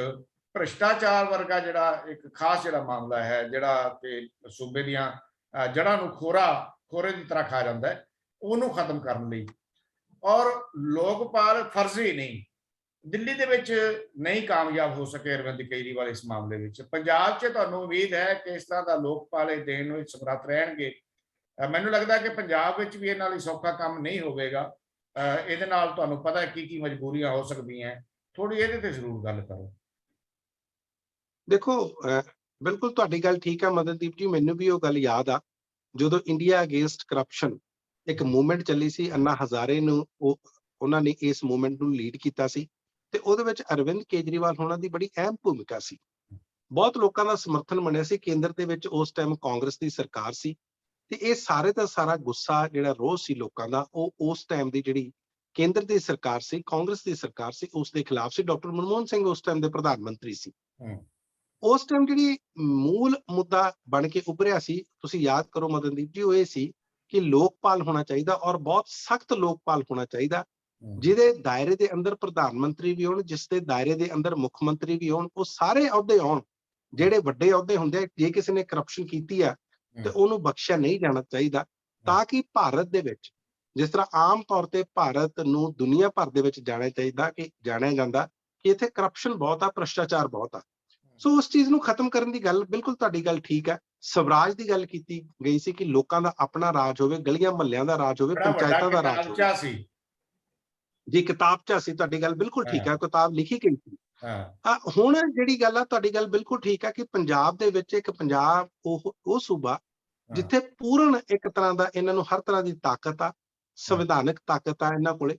ਭ੍ਰਿਸ਼ਟਾਚਾਰ ਵਰਗਾ ਜਿਹੜਾ ਇੱਕ ਖਾਸ ਜਿਹੜਾ ਮਾਮਲਾ ਹੈ, ਜਿਹੜਾ ਕਿ ਸੂਬੇ ਦੀਆਂ ਜੜ੍ਹਾਂ ਨੂੰ ਖੋਰੇ ਦੀ ਤਰ੍ਹਾਂ ਖਾ ਜਾਂਦਾ ਹੈ, ਉਹਨੂੰ ਖਤਮ ਕਰਨ ਲਈ। ਔਰ ਲੋਕਪਾਲ ਫਰਜ਼ੀ ਨਹੀਂ, ਦਿੱਲੀ ਦੇ ਵਿੱਚ ਨਹੀਂ ਕਾਮਯਾਬ ਹੋ ਸਕੇ ਅਰਵਿੰਦ ਕੇਜਰੀਵਾਲ ਇਸ ਮਾਮਲੇ ਵਿੱਚ। ਪੰਜਾਬ 'ਚ ਤੁਹਾਨੂੰ ਉਮੀਦ ਹੈ ਕਿ ਇਸ ਤਰ੍ਹਾਂ ਦਾ ਲੋਕਪਾਲ ਦੇਣ ਵਿੱਚ ਸਮਰੱਥ ਰਹਿਣਗੇ। ਮੈਨੂੰ ਲੱਗਦਾ ਕਿ ਪੰਜਾਬ ਵਿੱਚ ਵੀ ਇਹਨਾਂ ਲਈ ਸੌਖਾ ਕੰਮ ਨਹੀਂ ਹੋਵੇਗਾ। ਇਹਦੇ ਨਾਲ ਤੁਹਾਨੂੰ ਪਤਾ ਕੀ ਮਜਬੂਰੀਆਂ ਹੋ ਸਕਦੀਆਂ, ਥੋੜੀ ਇਹਦੇ ਤੇ ਜ਼ਰੂਰ ਗੱਲ ਕਰੋ। ਦੇਖੋ, ਬਿਲਕੁਲ ਤੁਹਾਡੀ ਗੱਲ ਠੀਕ ਆ ਮਦਨਦੀਪ ਜੀ। ਮੈਨੂੰ ਵੀ ਉਹ ਗੱਲ ਯਾਦ ਆ ਜਦੋਂ ਇੰਡੀਆ ਅਗੇਂਸਟ ਕਰਪਸ਼ਨ ਇੱਕ ਮੂਵਮੈਂਟ ਚੱਲੀ ਸੀ, ਅੰਨਾ ਹਜ਼ਾਰੇ ਨੂੰ ਉਹਨਾਂ ਨੇ ਇਸ ਮੂਵਮੈਂਟ ਨੂੰ ਲੀਡ ਕੀਤਾ ਸੀ। ਤੇ ਉਹਦੇ ਵਿੱਚ ਅਰਵਿੰਦ ਕੇਜਰੀਵਾਲ ਹੋਣਾ ਦੀ ਬੜੀ ਅਹਿਮ ਭੂਮਿਕਾ ਸੀ। ਬਹੁਤ ਲੋਕਾਂ ਦਾ ਸਮਰਥਨ ਬਣਿਆ ਸੀ। ਕੇਂਦਰ ਦੇ ਵਿੱਚ ਉਸ ਟਾਈਮ ਕਾਂਗਰਸ ਦੀ ਸਰਕਾਰ ਸੀ ਤੇ ਇਹ ਸਾਰੇ ਦਾ ਸਾਰਾ ਗੁੱਸਾ ਜਿਹੜਾ ਰੋਹ ਸੀ ਲੋਕਾਂ ਦਾ, ਉਹ ਉਸ ਟਾਈਮ ਦੀ ਜਿਹੜੀ ਕੇਂਦਰ ਦੀ ਸਰਕਾਰ ਸੀ, ਕਾਂਗਰਸ ਦੀ ਸਰਕਾਰ ਸੀ, ਉਸ ਦੇ ਖਿਲਾਫ ਸੀ। ਡਾਕਟਰ ਮਨਮੋਹਨ ਸਿੰਘ ਉਸ ਟਾਈਮ ਦੇ ਪ੍ਰਧਾਨ ਮੰਤਰੀ ਸੀ। ਉਸ ਟਾਈਮ ਜਿਹੜੀ ਮੂਲ ਮੁੱਦਾ ਬਣ ਕੇ ਉੱਭਰਿਆ ਸੀ, ਤੁਸੀਂ ਯਾਦ ਕਰੋ ਮਦਨਦੀਪ ਜੀ, ਉਹ ਇਹ ਸੀ ਕਿ ਲੋਕਪਾਲ ਹੋਣਾ ਚਾਹੀਦਾ ਔਰ ਬਹੁਤ ਸਖਤ ਲੋਕਪਾਲ ਹੋਣਾ ਚਾਹੀਦਾ, ਜਿਹਦੇ ਦਾਇਰੇ ਦੇ ਅੰਦਰ ਪ੍ਰਧਾਨ ਮੰਤਰੀ ਵੀ ਹੋਣ, ਜਿਸ ਦੇ ਦਾਇਰੇ ਦੇ ਅੰਦਰ ਮੁੱਖ ਮੰਤਰੀ ਵੀ ਹੋਣ, ਉਹ ਸਾਰੇ ਅਹੁਦੇ ਆਉਣ ਜਿਹੜੇ ਵੱਡੇ ਅਹੁਦੇ ਹੁੰਦੇ ਆ। ਜੇ ਕਿਸੇ ਨੇ ਕਰਪਸ਼ਨ ਕੀਤੀ ਆ ਤੇ ਉਹਨੂੰ ਬਖਸ਼ਿਆ ਨਹੀਂ ਜਾਣਾ ਚਾਹੀਦਾ, ਤਾਂ ਕਿ ਭਾਰਤ ਦੇ ਵਿੱਚ, ਜਿਸ ਤਰ੍ਹਾਂ ਆਮ ਤੌਰ ਤੇ ਭਾਰਤ ਨੂੰ ਦੁਨੀਆ ਭਰ ਦੇ ਵਿੱਚ ਜਾਣਿਆ ਜਾਂਦਾ ਕਿ ਇੱਥੇ ਕਰਪਸ਼ਨ ਬਹੁਤ ਆ, ਭ੍ਰਿਸ਼ਟਾਚਾਰ ਬਹੁਤ ਆ। ਸੋ ਉਸ ਚੀਜ਼ ਨੂੰ ਖਤਮ ਕਰਨ ਦੀ ਗੱਲ, ਬਿਲਕੁਲ ਤੁਹਾਡੀ ਗੱਲ ਠੀਕ ਹੈ। ਸਵਰਾਜ ਦੀ ਗੱਲ ਕੀਤੀ ਗਈ ਸੀ ਕਿ ਲੋਕਾਂ ਦਾ ਆਪਣਾ ਰਾਜ ਹੋਵੇ, ਗਲੀਆਂ ਮੁਹੱਲਿਆਂ ਦਾ ਰਾਜ ਹੋਵੇ, ਪੰਚਾਇਤਾਂ ਦਾ ਰਾਜ ਹੋਵੇ। ਜੀ ਕਿਤਾਬਚਾ ਸੀ, ਤੁਹਾਡੀ ਗੱਲ ਬਿਲਕੁਲ ਠੀਕ ਹੈ, ਕਿਤਾਬ ਲਿਖੀ ਗਈ ਸੀ। ਹੁਣ ਜਿਹੜੀ ਗੱਲ ਆ, ਤੁਹਾਡੀ ਗੱਲ ਬਿਲਕੁਲ ਠੀਕ ਹੈ ਕਿ ਪੰਜਾਬ ਦੇ ਵਿੱਚ ਇੱਕ ਪੰਜਾਬ ਉਹ ਸੂਬਾ ਜਿੱਥੇ ਪੂਰਨ ਇੱਕ ਤਰ੍ਹਾਂ ਦਾ ਇਹਨਾਂ ਨੂੰ ਹਰ ਤਰ੍ਹਾਂ ਦੀ ਤਾਕਤ ਆ, ਸੰਵਿਧਾਨਕ ਤਾਕਤ ਆ ਇਹਨਾਂ ਕੋਲੇ,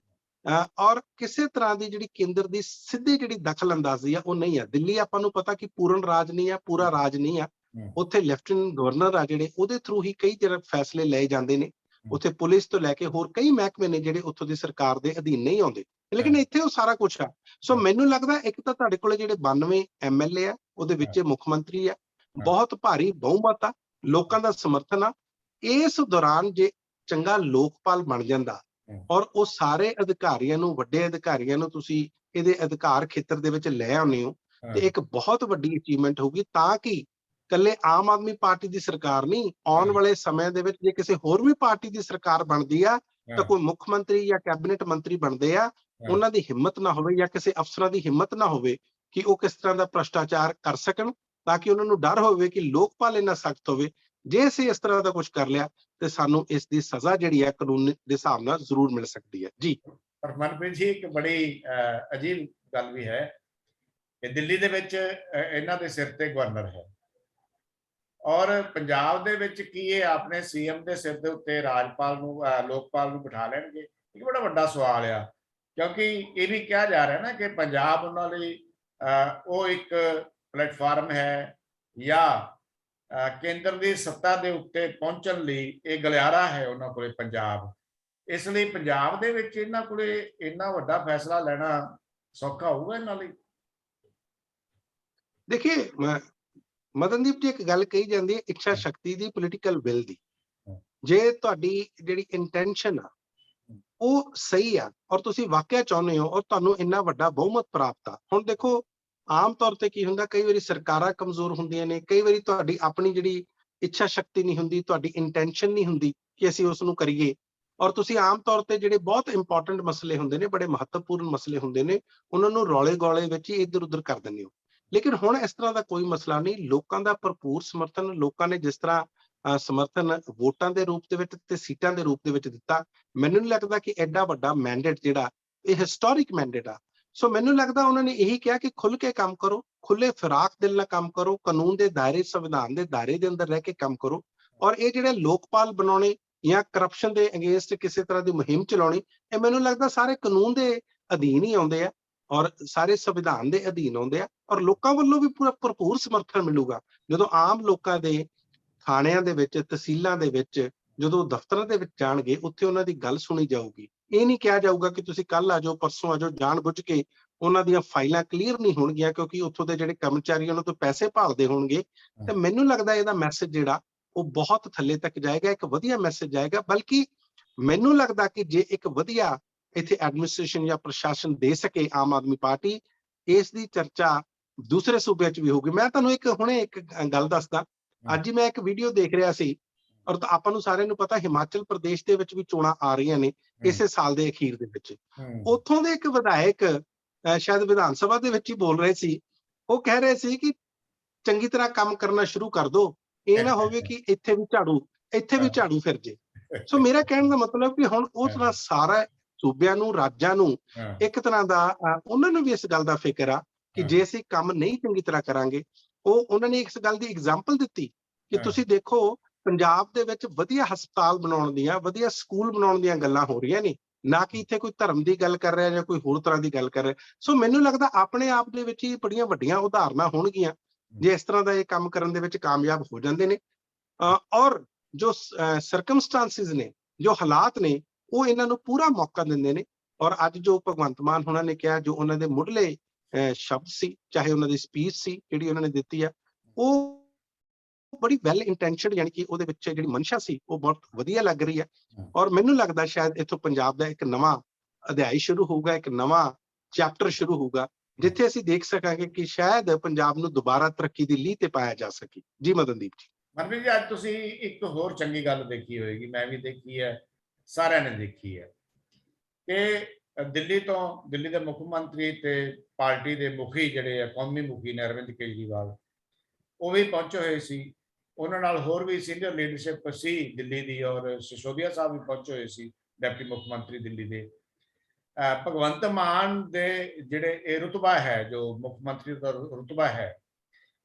ਔਰ ਕਿਸੇ ਤਰ੍ਹਾਂ ਦੀ ਜਿਹੜੀ ਕੇਂਦਰ ਦੀ ਸਿੱਧੀ ਜਿਹੜੀ ਦਖਲ ਅੰਦਾਜ਼ੀ ਆ ਉਹ ਨਹੀਂ ਆ। ਦਿੱਲੀ ਆਪਾਂ ਨੂੰ ਪਤਾ ਕਿ ਪੂਰਨ ਰਾਜ ਨਹੀਂ ਆ, ਪੂਰਾ ਰਾਜ ਨਹੀਂ ਆ। ਉੱਥੇ ਲੈਫਟੀਨੈਂਟ ਗਵਰਨਰ ਆ ਜਿਹੜੇ, ਉਹਦੇ ਥਰੂ ਹੀ ਕਈ ਜਿਹੜੇ ਫੈਸਲੇ ਲਏ ਜਾਂਦੇ ਨੇ। ਉੱਥੇ ਪੁਲਿਸ ਤੋਂ ਲੈ ਕੇ ਹੋਰ ਕਈ ਮਹਿਕਮੇ ਨੇ ਜਿਹੜੇ ਉੱਥੋਂ ਦੀ ਸਰਕਾਰ ਦੇ ਅਧੀਨ ਨਹੀਂ ਆਉਂਦੇ, ਲੇਕਿਨ ਇੱਥੇ ਉਹ ਸਾਰਾ ਕੁਛ ਆ। ਸੋ ਮੈਨੂੰ ਲੱਗਦਾ ਇੱਕ ਤਾਂ ਤੁਹਾਡੇ ਕੋਲੇ ਜਿਹੜੇ 92 MLA ਆ, ਉਹਦੇ ਵਿੱਚ ਮੁੱਖ ਮੰਤਰੀ ਆ, ਬਹੁਤ ਭਾਰੀ ਬਹੁਮਤ ਆ, ਲੋਕਾਂ ਦਾ ਸਮਰਥਨ ਆ। ਇਸ ਦੌਰਾਨ ਜੇ ਚੰਗਾ ਲੋਕਪਾਲ ਬਣ ਜਾਂਦਾ ਔਰ ਉਹ ਸਾਰੇ ਅਧਿਕਾਰੀਆਂ ਨੂੰ, ਵੱਡੇ ਅਧਿਕਾਰੀਆਂ ਨੂੰ ਤੁਸੀਂ ਇਹਦੇ ਅਧਿਕਾਰ ਖੇਤਰ ਦੇ ਵਿੱਚ ਲੈ ਆਉਂਦੇ ਹੋ, ਤੇ ਇੱਕ ਬਹੁਤ ਵੱਡੀ ਅਚੀਵਮੈਂਟ ਹੋਊਗੀ। ਤਾਂ ਕਿ ਇਕੱਲੇ ਆਮ ਆਦਮੀ ਪਾਰਟੀ ਦੀ ਸਰਕਾਰ ਨਹੀਂ, ਆਉਣ ਵਾਲੇ ਸਮੇਂ ਦੇ ਵਿੱਚ ਜੇ ਕਿਸੇ ਹੋਰ ਵੀ ਪਾਰਟੀ ਦੀ ਸਰਕਾਰ ਬਣਦੀ ਆ ਤਾਂ ਕੋਈ ਮੁੱਖ ਮੰਤਰੀ ਜਾਂ ਕੈਬਨਿਟ ਮੰਤਰੀ ਬਣਦੇ ਆ, ਉਹਨਾਂ ਦੀ ਹਿੰਮਤ ਨਾ ਹੋਵੇ ਜਾਂ ਕਿਸੇ ਅਫਸਰਾਂ ਦੀ ਹਿੰਮਤ ਨਾ ਹੋਵੇ ਕਿ ਉਹ ਕਿਸ ਤਰ੍ਹਾਂ ਦਾ ਭ੍ਰਿਸ਼ਟਾਚਾਰ ਕਰ ਸਕਣ, ਤਾਂ ਕਿ ਉਹਨਾਂ ਨੂੰ ਡਰ ਹੋਵੇ ਕਿ ਲੋਕਪਾਲ ਇੰਨਾ ਸਖਤ ਹੋਵੇ। ਜੇ ਅਸੀਂ ਇਸ ਤਰ੍ਹਾਂ ਦਾ ਕੁਝ ਕਰ ਲਿਆ ਤੇ ਸਾਨੂੰ ਇਸ ਦੀ ਸਜ਼ਾ ਜਿਹੜੀ ਹੈ ਕਾਨੂੰਨ ਦੇ ਹਿਸਾਬ ਨਾਲ ਜ਼ਰੂਰ ਮਿਲ ਸਕਦੀ ਹੈ। ਜੀ ਪਰ ਮਨਪ੍ਰੀਤ ਜੀ, ਇੱਕ ਬੜੀ ਅਜੀਬ ਗੱਲ ਵੀ ਹੈ ਕਿ ਦਿੱਲੀ ਦੇ ਵਿੱਚ ਇਹਨਾਂ ਦੇ ਸਿਰ ਤੇ ਗਵਰਨਰ ਹੈ, ਔਰ ਪੰਜਾਬ ਦੇ ਵਿੱਚ ਕੀ ਇਹ ਆਪਣੇ CM ਦੇ ਸਿਰ ਦੇ ਉੱਤੇ ਰਾਜਪਾਲ ਨੂੰ, ਲੋਕਪਾਲ ਨੂੰ ਬਿਠਾ ਲੈਣਗੇ? ਇਹ ਬੜਾ ਵੱਡਾ ਸਵਾਲ ਆ, ਕਿਉਂਕਿ ਇਹ ਵੀ ਕਿਹਾ ਜਾ ਰਿਹਾ ਨਾ ਕਿ ਪੰਜਾਬ ਉਹਨਾਂ ਲਈ ਉਹ ਇੱਕ ਪਲੇਟਫਾਰਮ ਹੈ ਜਾਂ ਕੇਂਦਰ ਦੀ ਸੱਤਾ ਦੇ ਉੱਤੇ ਪਹੁੰਚਣ ਲਈ ਇਹ ਗਲਿਆਰਾ ਹੈ ਉਹਨਾਂ ਕੋਲੇ ਪੰਜਾਬ। ਇਸ ਲਈ ਪੰਜਾਬ ਦੇ ਵਿੱਚ ਇਹਨਾਂ ਕੋਲੇ ਇੰਨਾ ਵੱਡਾ ਫੈਸਲਾ ਲੈਣਾ ਸੌਖਾ ਹੋਊਗਾ ਇਹਨਾਂ ਲਈ? ਦੇਖੀਏ ਮਦਨਦੀਪ ਜੀ, ਇੱਕ ਗੱਲ ਕਹੀ ਜਾਂਦੀ ਹੈ ਇੱਛਾ ਸ਼ਕਤੀ ਦੀ, ਪੋਲੀਟੀਕਲ ਵਿਲ ਦੀ। ਜੇ ਤੁਹਾਡੀ ਜਿਹੜੀ ਇੰਟੈਂਸ਼ਨ ਆ ਉਹ ਸਹੀ ਆ ਔਰ ਤੁਸੀਂ ਵਾਕਿਆ ਚਾਹੁੰਦੇ ਹੋ ਔਰ ਤੁਹਾਨੂੰ ਇੰਨਾ ਵੱਡਾ ਬਹੁਮਤ ਪ੍ਰਾਪਤ ਆ। ਹੁਣ ਦੇਖੋ, ਆਮ ਤੌਰ ਤੇ ਕੀ ਹੁੰਦਾ, ਕਈ ਵਾਰੀ ਸਰਕਾਰਾਂ ਕਮਜ਼ੋਰ ਹੁੰਦੀਆਂ ਨੇ, ਕਈ ਵਾਰੀ ਤੁਹਾਡੀ ਆਪਣੀ ਜਿਹੜੀ ਇੱਛਾ ਸ਼ਕਤੀ ਨਹੀਂ ਹੁੰਦੀ, ਤੁਹਾਡੀ ਇੰਟੈਂਸ਼ਨ ਨਹੀਂ ਹੁੰਦੀ ਕਿ ਅਸੀਂ ਉਸ ਨੂੰ ਕਰੀਏ, ਔਰ ਤੁਸੀਂ ਆਮ ਤੌਰ ਤੇ ਜਿਹੜੇ ਬਹੁਤ ਇੰਪੋਰਟੈਂਟ ਮਸਲੇ ਹੁੰਦੇ ਨੇ, ਬੜੇ ਮਹੱਤਵਪੂਰਨ ਮਸਲੇ ਹੁੰਦੇ ਨੇ, ਉਹਨਾਂ ਨੂੰ ਰੌਲੇ ਗੋਲੇ ਵਿੱਚ ਹੀ ਇੱਧਰ ਉੱਧਰ ਕਰ ਦਿੰਦੇ ਹੋ। ਲੇਕਿਨ ਹੁਣ ਇਸ ਤਰ੍ਹਾਂ ਦਾ ਕੋਈ ਮਸਲਾ ਨਹੀਂ। ਲੋਕਾਂ ਦਾ ਭਰਪੂਰ ਸਮਰਥਨ, ਲੋਕਾਂ ਨੇ ਜਿਸ ਤਰ੍ਹਾਂ ਸਮਰਥਨ ਵੋਟਾਂ ਦੇ ਰੂਪ ਦੇ ਵਿੱਚ ਤੇ ਸੀਟਾਂ ਦੇ ਰੂਪ ਦੇ ਵਿੱਚ ਦਿੱਤਾ, ਮੈਨੂੰ ਨਹੀਂ ਲੱਗਦਾ ਕਿ ਐਡਾ ਵੱਡਾ ਮੈਂਡੇਟ ਜਿਹੜਾ ਇਹ ਹਿਸਟੋਰਿਕ ਮੈਂਡੇਟ ਆ। ਸੋ ਮੈਨੂੰ ਲੱਗਦਾ ਉਹਨਾਂ ਨੇ ਇਹੀ ਕਿਹਾ ਕਿ ਖੁੱਲ ਕੇ ਕੰਮ ਕਰੋ, ਖੁੱਲੇ ਫਿਰਾਕ ਦਿਲ ਨਾਲ ਕੰਮ ਕਰੋ, ਕਾਨੂੰਨ ਦੇ ਦਾਇਰੇ, ਸੰਵਿਧਾਨ ਦੇ ਦਾਇਰੇ ਦੇ ਅੰਦਰ ਰਹਿ ਕੇ ਕੰਮ ਕਰੋ, ਔਰ ਇਹ ਜਿਹੜੇ ਲੋਕਪਾਲ ਬਣਾਉਣੇ ਜਾਂ ਕਰਪਸ਼ਨ ਦੇ ਅਗੇਂਸਟ ਕਿਸੇ ਤਰ੍ਹਾਂ ਦੀ ਮੁਹਿੰਮ ਚਲਾਉਣੀ, ਇਹ ਮੈਨੂੰ ਲੱਗਦਾ ਸਾਰੇ ਕਾਨੂੰਨ ਦੇ ਅਧੀਨ ਹੀ ਆਉਂਦੇ ਆ ਔਰ ਸਾਰੇ ਸੰਵਿਧਾਨ ਦੇ ਅਧੀਨ ਆਉਂਦੇ ਆ, ਔਰ ਲੋਕਾਂ ਵੱਲੋਂ ਵੀ ਪੂਰਾ ਭਰਪੂਰ ਸਮਰਥਨ ਮਿਲੂਗਾ। ਜਦੋਂ ਆਮ ਲੋਕਾਂ ਦੇ ਥਾਣਿਆਂ ਦੇ ਵਿੱਚ, ਤਹਿਸੀਲਾਂ ਦੇ ਵਿੱਚ, ਜਦੋਂ ਦਫ਼ਤਰਾਂ ਦੇ ਵਿੱਚ ਜਾਣਗੇ, ਉੱਥੇ ਉਹਨਾਂ ਦੀ ਗੱਲ ਸੁਣੀ ਜਾਊਗੀ। ਇਹ ਨਹੀਂ ਕਿਹਾ ਜਾਊਗਾ ਕਿ ਤੁਸੀਂ ਕੱਲ ਆ ਜਾਓ, ਪਰਸੋਂ ਆ ਜਾਓ, ਜਾਣ ਬੁੱਝ ਕੇ ਉਹਨਾਂ ਦੀਆਂ ਫਾਈਲਾਂ ਕਲੀਅਰ ਨਹੀਂ ਹੋਣਗੀਆਂ ਕਿਉਂਕਿ ਉੱਥੋਂ ਦੇ ਜਿਹੜੇ ਕਰਮਚਾਰੀ ਉਹਨਾਂ ਤੋਂ ਪੈਸੇ ਭਾਲਦੇ ਹੋਣਗੇ। ਤੇ ਮੈਨੂੰ ਲੱਗਦਾ ਇਹਦਾ ਮੈਸੇਜ ਜਿਹੜਾ ਉਹ ਬਹੁਤ ਥੱਲੇ ਤੱਕ ਜਾਏਗਾ, ਇੱਕ ਵਧੀਆ ਮੈਸੇਜ ਜਾਏਗਾ। ਬਲਕਿ ਮੈਨੂੰ ਲੱਗਦਾ ਕਿ ਜੇ ਇੱਕ ਵਧੀਆ ਇੱਥੇ ਐਡਮਿਨਿਸਟ੍ਰੇਸ਼ਨ ਜਾਂ ਪ੍ਰਸ਼ਾਸਨ ਦੇ ਸਕੇ ਆਮ ਆਦਮੀ ਪਾਰਟੀ, ਇਸ ਦੀ ਚਰਚਾ ਦੂਸਰੇ ਸੂਬਿਆਂ 'ਚ ਵੀ ਹੋਊਗੀ। ਮੈਂ ਤੁਹਾਨੂੰ ਹੁਣੇ ਇੱਕ ਗੱਲ ਦੱਸਦਾ। ਅੱਜ ਹੀ ਮੈਂ ਇੱਕ ਵੀਡੀਓ ਦੇਖ ਰਿਹਾ ਸੀ, ਔਰ ਆਪਾਂ ਨੂੰ ਸਾਰਿਆਂ ਨੂੰ ਪਤਾ ਹਿਮਾਚਲ ਪ੍ਰਦੇਸ਼ ਦੇ ਵਿੱਚ ਵੀ ਚੋਣਾਂ ਆ ਰਹੀਆਂ ਨੇ ਇਸੇ ਸਾਲ ਦੇ ਅਖੀਰ ਦੇ ਵਿੱਚ। ਉੱਥੋਂ ਦੇ ਇੱਕ ਵਿਧਾਇਕ ਸ਼ਾਇਦ ਵਿਧਾਨ ਸਭਾ ਦੇ ਵਿੱਚ ਹੀ ਬੋਲ ਰਹੇ ਸੀ, ਉਹ ਕਹਿ ਰਹੇ ਸੀ ਕਿ ਚੰਗੀ ਤਰ੍ਹਾਂ ਕੰਮ ਕਰਨਾ ਸ਼ੁਰੂ ਕਰ ਦਿਓ, ਇਹ ਨਾ ਹੋਵੇ ਕਿ ਇੱਥੇ ਵੀ ਝਾੜੂ ਫਿਰ ਜੇ। ਸੋ ਮੇਰਾ ਕਹਿਣ ਦਾ ਮਤਲਬ ਕਿ ਹੁਣ ਉਹ ਤਰ੍ਹਾਂ ਸਾਰਾ ਸੂਬਿਆਂ ਨੂੰ, ਰਾਜਾਂ ਨੂੰ ਇੱਕ ਤਰ੍ਹਾਂ ਦਾ ਉਹਨਾਂ ਨੂੰ ਵੀ ਇਸ ਗੱਲ ਦਾ ਫਿਕਰ ਆ ਕਿ ਜੇ ਅਸੀਂ ਕੰਮ ਨਹੀਂ ਚੰਗੀ ਤਰ੍ਹਾਂ ਕਰਾਂਗੇ। ਉਹਨਾਂ ਨੇ ਇਸ ਗੱਲ ਦੀ ਐਗਜ਼ਾਮਪਲ ਦਿੱਤੀ ਕਿ ਤੁਸੀਂ ਦੇਖੋ ਪੰਜਾਬ ਦੇ ਵਿੱਚ ਵਧੀਆ ਹਸਪਤਾਲ ਬਣਾਉਣ ਦੀਆਂ, ਵਧੀਆ ਸਕੂਲ ਬਣਾਉਣ ਦੀਆਂ ਗੱਲਾਂ ਹੋ ਰਹੀਆਂ ਨੇ, ਨਾ ਕਿ ਇੱਥੇ ਕੋਈ ਧਰਮ ਦੀ ਗੱਲ ਕਰ ਰਿਹਾ ਜਾਂ ਕੋਈ ਹੋਰ ਤਰ੍ਹਾਂ ਦੀ ਗੱਲ ਕਰ ਰਿਹਾ। ਸੋ ਮੈਨੂੰ ਲੱਗਦਾ ਆਪਣੇ ਆਪ ਦੇ ਵਿੱਚ ਹੀ ਬੜੀਆਂ ਵੱਡੀਆਂ ਉਦਾਹਰਨਾਂ ਹੋਣਗੀਆਂ ਜੇ ਇਸ ਤਰ੍ਹਾਂ ਦਾ ਇਹ ਕੰਮ ਕਰਨ ਦੇ ਵਿੱਚ ਕਾਮਯਾਬ ਹੋ ਜਾਂਦੇ ਨੇ। ਔਰ ਜੋ ਸਰਕਮਸਟੈਂਸਿਸ ਨੇ, ਜੋ ਹਾਲਾਤ ਨੇ, ਉਹ ਇਹਨਾਂ ਨੂੰ ਪੂਰਾ ਮੌਕਾ ਦਿੰਦੇ ਨੇ। ਔਰ ਅੱਜ ਜੋ ਭਗਵੰਤ ਮਾਨ ਹੋਣਾ ਨੇ ਕਿਹਾ, ਜੋ ਉਹਨਾਂ ਦੇ ਮੁੱਢਲੇ ਸ਼ਬਦ ਸੀ, ਚਾਹੇ ਉਹਨਾਂ ਦੀ ਸਪੀਚ ਸੀ ਜਿਹੜੀ ਉਹਨਾਂ ਨੇ ਦਿੱਤੀ ਆ, ਉਹ ਬੜੀ ਵੈਲ ਇੰਟੈਂਸ਼ਨਡ, ਯਾਨੀ ਕਿ ਉਹਦੇ ਵਿੱਚ ਜਿਹੜੀ ਮਨਸ਼ਾ ਸੀ ਉਹ ਬਹੁਤ ਵਧੀਆ ਲੱਗ ਰਹੀ ਹੈ। ਔਰ ਮੈਨੂੰ ਲੱਗਦਾ ਸ਼ਾਇਦ ਇੱਥੋਂ ਪੰਜਾਬ ਦਾ ਇੱਕ ਨਵਾਂ ਅਧਿਆਇ ਸ਼ੁਰੂ ਹੋਊਗਾ, ਇੱਕ ਨਵਾਂ ਚੈਪਟਰ ਸ਼ੁਰੂ ਹੋਊਗਾ, ਜਿੱਥੇ ਅਸੀਂ ਦੇਖ ਸਕਾਂਗੇ ਕਿ ਸ਼ਾਇਦ ਪੰਜਾਬ ਨੂੰ ਦੁਬਾਰਾ ਤਰੱਕੀ ਦੀ ਲੀਹ ਤੇ ਪਾਇਆ ਜਾ ਸਕੇ। ਜੀ ਮਦਨਦੀਪ ਜੀ। ਮਨਪ੍ਰੀਤ ਜੀ, ਅੱਜ ਤੁਸੀਂ ਇੱਕ ਹੋਰ ਚੰਗੀ ਗੱਲ ਦੇਖੀ ਹੋਏਗੀ, ਮੈਂ ਵੀ ਦੇਖੀ ਹੈ, ਸਾਰਿਆਂ ਨੇ ਦੇਖੀ ਹੈ, ਕਿ ਦਿੱਲੀ ਦੇ ਮੁੱਖ ਮੰਤਰੀ ਤੇ ਪਾਰਟੀ ਦੇ ਮੁਖੀ ਜਿਹੜੇ ਆ, ਕੌਮੀ ਮੁਖੀ ਨੇ ਅਰਵਿੰਦ ਕੇਜਰੀਵਾਲ, ਉਹ ਵੀ ਪਹੁੰਚੇ ਹੋਏ ਸੀ। ਉਹਨਾਂ ਨਾਲ ਹੋਰ ਵੀ ਸੀਨੀਅਰ ਲੀਡਰਸ਼ਿਪ ਸੀ ਦਿੱਲੀ ਦੀ, ਔਰ ਸਿਸੋਦੀਆ ਸਾਹਿਬ ਵੀ ਪਹੁੰਚੇ ਹੋਏ ਸੀ, ਡਿਪਟੀ ਮੁੱਖ ਮੰਤਰੀ ਦਿੱਲੀ ਦੇ। ਭਗਵੰਤ ਮਾਨ ਦੇ ਜਿਹੜੇ ਇਹ ਰੁਤਬਾ ਹੈ, ਜੋ ਮੁੱਖ ਮੰਤਰੀ ਦਾ ਰੁਤਬਾ ਹੈ,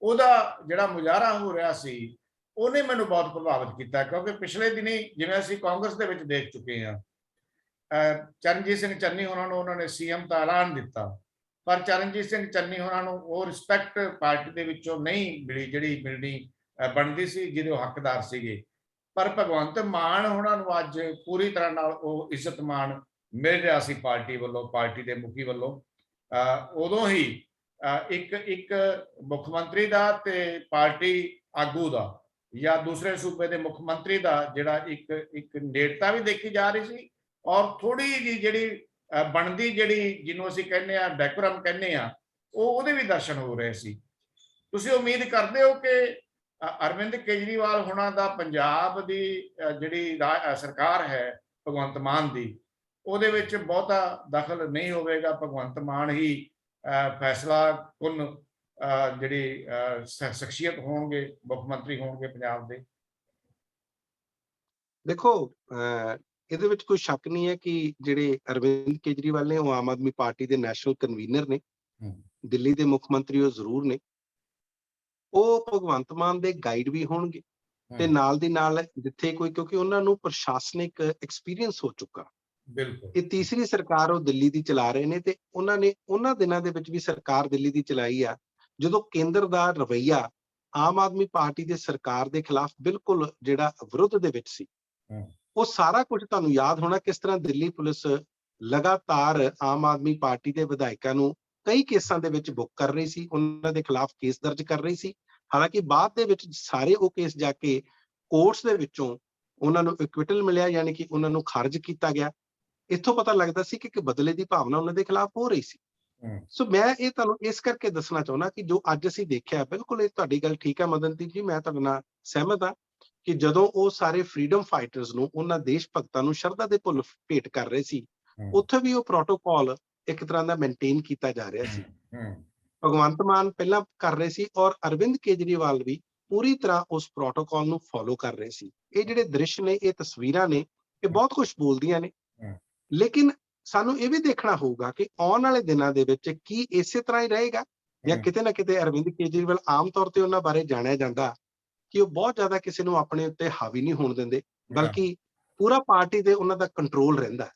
ਉਹਦਾ ਜਿਹੜਾ ਮੁਜ਼ਾਹਰਾ ਹੋ ਰਿਹਾ ਸੀ, ਉਹਨੇ ਮੈਨੂੰ ਬਹੁਤ ਪ੍ਰਭਾਵਿਤ ਕੀਤਾ। ਕਿਉਂਕਿ ਪਿਛਲੇ ਦਿਨੀ ਜਿਵੇਂ ਅਸੀਂ ਕਾਂਗਰਸ ਦੇ ਵਿੱਚ ਦੇਖ ਚੁੱਕੇ ਹਾਂ, ਚਰਨਜੀਤ ਸਿੰਘ ਚੰਨੀ ਉਹਨਾਂ ਨੇ ਸੀਐਮ ਦਾ ਐਲਾਨ ਦਿੱਤਾ, ਪਰ ਚਰਨਜੀਤ ਸਿੰਘ ਚੰਨੀ ਉਹਨਾਂ ਨੂੰ ਉਹ ਰਿਸਪੈਕਟ ਪਾਰਟੀ ਦੇ ਵਿੱਚੋਂ ਨਹੀਂ ਮਿਲੀ ਜਿਹੜੀ ਮਿਲਣੀ ਬਣਦੀ ਸੀ, ਜਿਹਦੇ ਉਹ ਹੱਕਦਾਰ ਸੀਗੇ। ਪਰ ਭਗਵੰਤ ਮਾਨ ਉਹਨਾਂ ਨੂੰ ਅੱਜ ਪੂਰੀ ਤਰ੍ਹਾਂ ਨਾਲ ਉਹ ਇੱਜ਼ਤ ਮਾਣ ਮਿਲ ਰਿਹਾ ਸੀ ਪਾਰਟੀ ਵੱਲੋਂ, ਪਾਰਟੀ ਦੇ ਮੁਖੀ ਵੱਲੋਂ। ਉਦੋਂ ਹੀ ਇੱਕ ਮੁੱਖ ਮੰਤਰੀ ਦਾ ਤੇ ਪਾਰਟੀ ਆਗੂ ਦਾ ਜਾਂ ਦੂਸਰੇ ਸੂਬੇ ਦੇ ਮੁੱਖ ਮੰਤਰੀ ਦਾ ਜਿਹੜਾ ਇੱਕ ਨੇੜਤਾ ਵੀ ਦੇਖੀ ਜਾ ਰਹੀ ਸੀ, ਔਰ ਥੋੜੀ ਜਿਹੀ ਜਿਹੜੀ ਬਣਦੀ, ਜਿਹੜੀ ਜਿਹਨੂੰ ਅਸੀਂ ਕਹਿੰਦੇ ਆ ਡੈਕੋਰਮ ਕਹਿੰਦੇ ਆ, ਉਹਦੇ ਵੀ ਦਰਸ਼ਨ ਹੋ ਰਹੇ ਸੀ। ਤੁਸੀਂ ਉਮੀਦ ਕਰਦੇ ਹੋ ਕਿ ਅਰਵਿੰਦ ਕੇਜਰੀਵਾਲ ਹੋਣਾ ਦਾ ਪੰਜਾਬ ਦੀ ਜਿਹੜੀ ਸਰਕਾਰ ਹੈ ਭਗਵੰਤ ਮਾਨ ਦੀ, ਉਹਦੇ ਵਿੱਚ ਬਹੁਤਾ ਦਖਲ ਨਹੀਂ ਹੋਵੇਗਾ? ਭਗਵੰਤ ਮਾਨ ਹੀ ਫੈਸਲਾ ਕੁਨ ਜਿਹੜੀ ਸ਼ਖਸੀਅਤ ਹੋਣਗੇ, ਮੁੱਖ ਮੰਤਰੀ ਹੋਣਗੇ ਪੰਜਾਬ ਦੇ? ਦੇਖੋ, ਇਹਦੇ ਵਿੱਚ ਕੋਈ ਸ਼ੱਕ ਨਹੀਂ ਹੈ ਕਿ ਜਿਹੜੇ ਅਰਵਿੰਦ ਕੇਜਰੀਵਾਲ ਨੇ ਉਹ ਆਮ ਆਦਮੀ ਪਾਰਟੀ ਦੇ ਨੈਸ਼ਨਲ ਕਨਵੀਨਰ ਨੇ, ਦਿੱਲੀ ਦੇ ਮੁੱਖ ਮੰਤਰੀ ਉਹ ਜ਼ਰੂਰ ਨੇ। ਉਹ ਭਗਵੰਤ ਮਾਨ ਦੇ ਗਾਈਡ ਵੀ ਹੋਣਗੇ ਤੇ ਨਾਲ ਦੀ ਨਾਲ ਜਿੱਥੇ ਕੋਈ, ਕਿਉਂਕਿ ਉਹਨਾਂ ਨੂੰ ਪ੍ਰਸ਼ਾਸਨਿਕ ਐਕਸਪੀਰੀਅੰਸ ਹੋ ਚੁੱਕਾ। ਬਿਲਕੁਲ, ਇਹ ਤੀਸਰੀ ਸਰਕਾਰ ਉਹ ਦਿੱਲੀ ਦੀ ਚਲਾ ਰਹੇ ਨੇ, ਤੇ ਉਹਨਾਂ ਨੇ ਉਹਨਾਂ ਦਿਨਾਂ ਦੇ ਵਿੱਚ ਵੀ ਸਰਕਾਰ ਦਿੱਲੀ ਦੀ ਚਲਾਈ ਆ ਜਦੋਂ ਕੇਂਦਰ ਦਾ ਰਵੱਈਆ ਆਮ ਆਦਮੀ ਪਾਰਟੀ ਦੇ ਸਰਕਾਰ ਦੇ ਖਿਲਾਫ ਬਿਲਕੁਲ ਜਿਹੜਾ ਵਿਰੁੱਧ ਦੇ ਵਿੱਚ ਸੀ। ਉਹ ਸਾਰਾ ਕੁਝ ਤੁਹਾਨੂੰ ਯਾਦ ਹੋਣਾ, ਕਿਸ ਤਰ੍ਹਾਂ ਦਿੱਲੀ ਪੁਲਿਸ ਲਗਾਤਾਰ ਆਮ ਆਦਮੀ ਪਾਰਟੀ ਦੇ ਵਿਧਾਇਕਾਂ ਨੂੰ ਕਈ ਕੇਸਾਂ ਦੇ ਵਿੱਚ ਬੁੱਕ ਕਰ ਰਹੀ ਸੀ, ਉਹਨਾਂ ਦੇ ਖਿਲਾਫ ਕੇਸ ਦਰਜ ਕਰ ਰਹੀ ਸੀ। ਹਾਲਾਂਕਿ ਬਾਅਦ ਦੇ ਵਿੱਚ ਸਾਰੇ ਉਹ ਕੇਸ ਜਾ ਕੇ ਕੋਰਟਸ ਦੇ ਵਿੱਚੋਂ ਉਹਨਾਂ ਨੂੰ ਇਕਵਿਟਲ ਮਿਲਿਆ, ਯਾਨੀ ਕਿ ਉਹਨਾਂ ਨੂੰ ਖਾਰਜ ਕੀਤਾ ਗਿਆ। ਇੱਥੋਂ ਪਤਾ ਲੱਗਦਾ ਸੀ ਕਿ ਬਦਲੇ ਦੀ ਭਾਵਨਾ ਉਹਨਾਂ ਦੇ ਖਿਲਾਫ ਹੋ ਰਹੀ ਸੀ। ਸੋ ਮੈਂ ਇਹ ਤੁਹਾਨੂੰ ਇਸ ਕਰਕੇ ਦੱਸਣਾ ਚਾਹੁੰਦਾ ਕਿ ਜੋ ਅੱਜ ਅਸੀਂ ਦੇਖਿਆ, ਬਿਲਕੁਲ ਇਹ ਤੁਹਾਡੀ ਗੱਲ ਠੀਕ ਹੈ ਮਦਨਦੀਪ ਜੀ, ਮੈਂ ਤੁਹਾਡੇ ਨਾਲ ਸਹਿਮਤ ਹਾਂ ਕਿ ਜਦੋਂ ਉਹ ਸਾਰੇ ਫਰੀडम ਫਾਈਟਰਸ ਨੂੰ, ਉਹਨਾਂ ਦੇਸ਼ ਭਗਤਾਂ ਨੂੰ ਸ਼ਰਧਾ ਦੇ ਫੁੱਲ ਭੇਟ ਕਰ ਰਹੇ ਸੀ, ਉੱਥੇ ਵੀ ਉਹ ਪ੍ਰੋਟੋਕਾਲ ਇੱਕ ਤਰ੍ਹਾਂ ਦਾ ਮੇਨਟੇਨ ਕੀਤਾ ਜਾ ਰਿਹਾ ਸੀ। ਭਗਵੰਤ ਮਾਨ ਪਹਿਲਾਂ ਕਰ ਰਹੇ ਸੀ ਔਰ ਅਰਵਿੰਦ ਕੇਜਰੀਵਾਲ ਵੀ ਪੂਰੀ ਤਰ੍ਹਾਂ ਉਸ ਪ੍ਰੋਟੋਕਾਲ ਨੂੰ ਫੋਲੋ ਕਰ ਰਹੇ ਸੀ। ਇਹ ਜਿਹੜੇ ਦ੍ਰਿਸ਼ ਨੇ, ਇਹ ਤਸਵੀਰਾਂ ਨੇ, ਇਹ ਬਹੁਤ ਕੁਝ ਬੋਲਦੀਆਂ ਨੇ। ਲੇਕਿਨ ਸਾਨੂੰ ਇਹ ਵੀ ਦੇਖਣਾ ਹੋਊਗਾ ਕਿ ਆਉਣ ਵਾਲੇ ਦਿਨਾਂ ਦੇ ਵਿੱਚ ਕੀ ਇਸੇ ਤਰ੍ਹਾਂ ਹੀ ਰਹੇਗਾ, ਜਾਂ ਕਿਤੇ ਨਾ ਕਿਤੇ ਅਰਵਿੰਦ ਕੇਜਰੀਵਾਲ, ਆਮ ਤੌਰ ਤੇ ਉਹਨਾਂ ਬਾਰੇ ਜਾਣਿਆ ਜਾਂਦਾ ਕਿ ਉਹ ਬਹੁਤ ਜ਼ਿਆਦਾ ਕਿਸੇ ਨੂੰ ਆਪਣੇ ਉੱਤੇ ਹਾਵੀ ਨਹੀਂ ਹੋਣ ਦਿੰਦੇ, ਬਲਕਿ ਪੂਰਾ ਪਾਰਟੀ ਤੇ ਉਹਨਾਂ ਦਾ ਕੰਟਰੋਲ ਰਹਿੰਦਾ।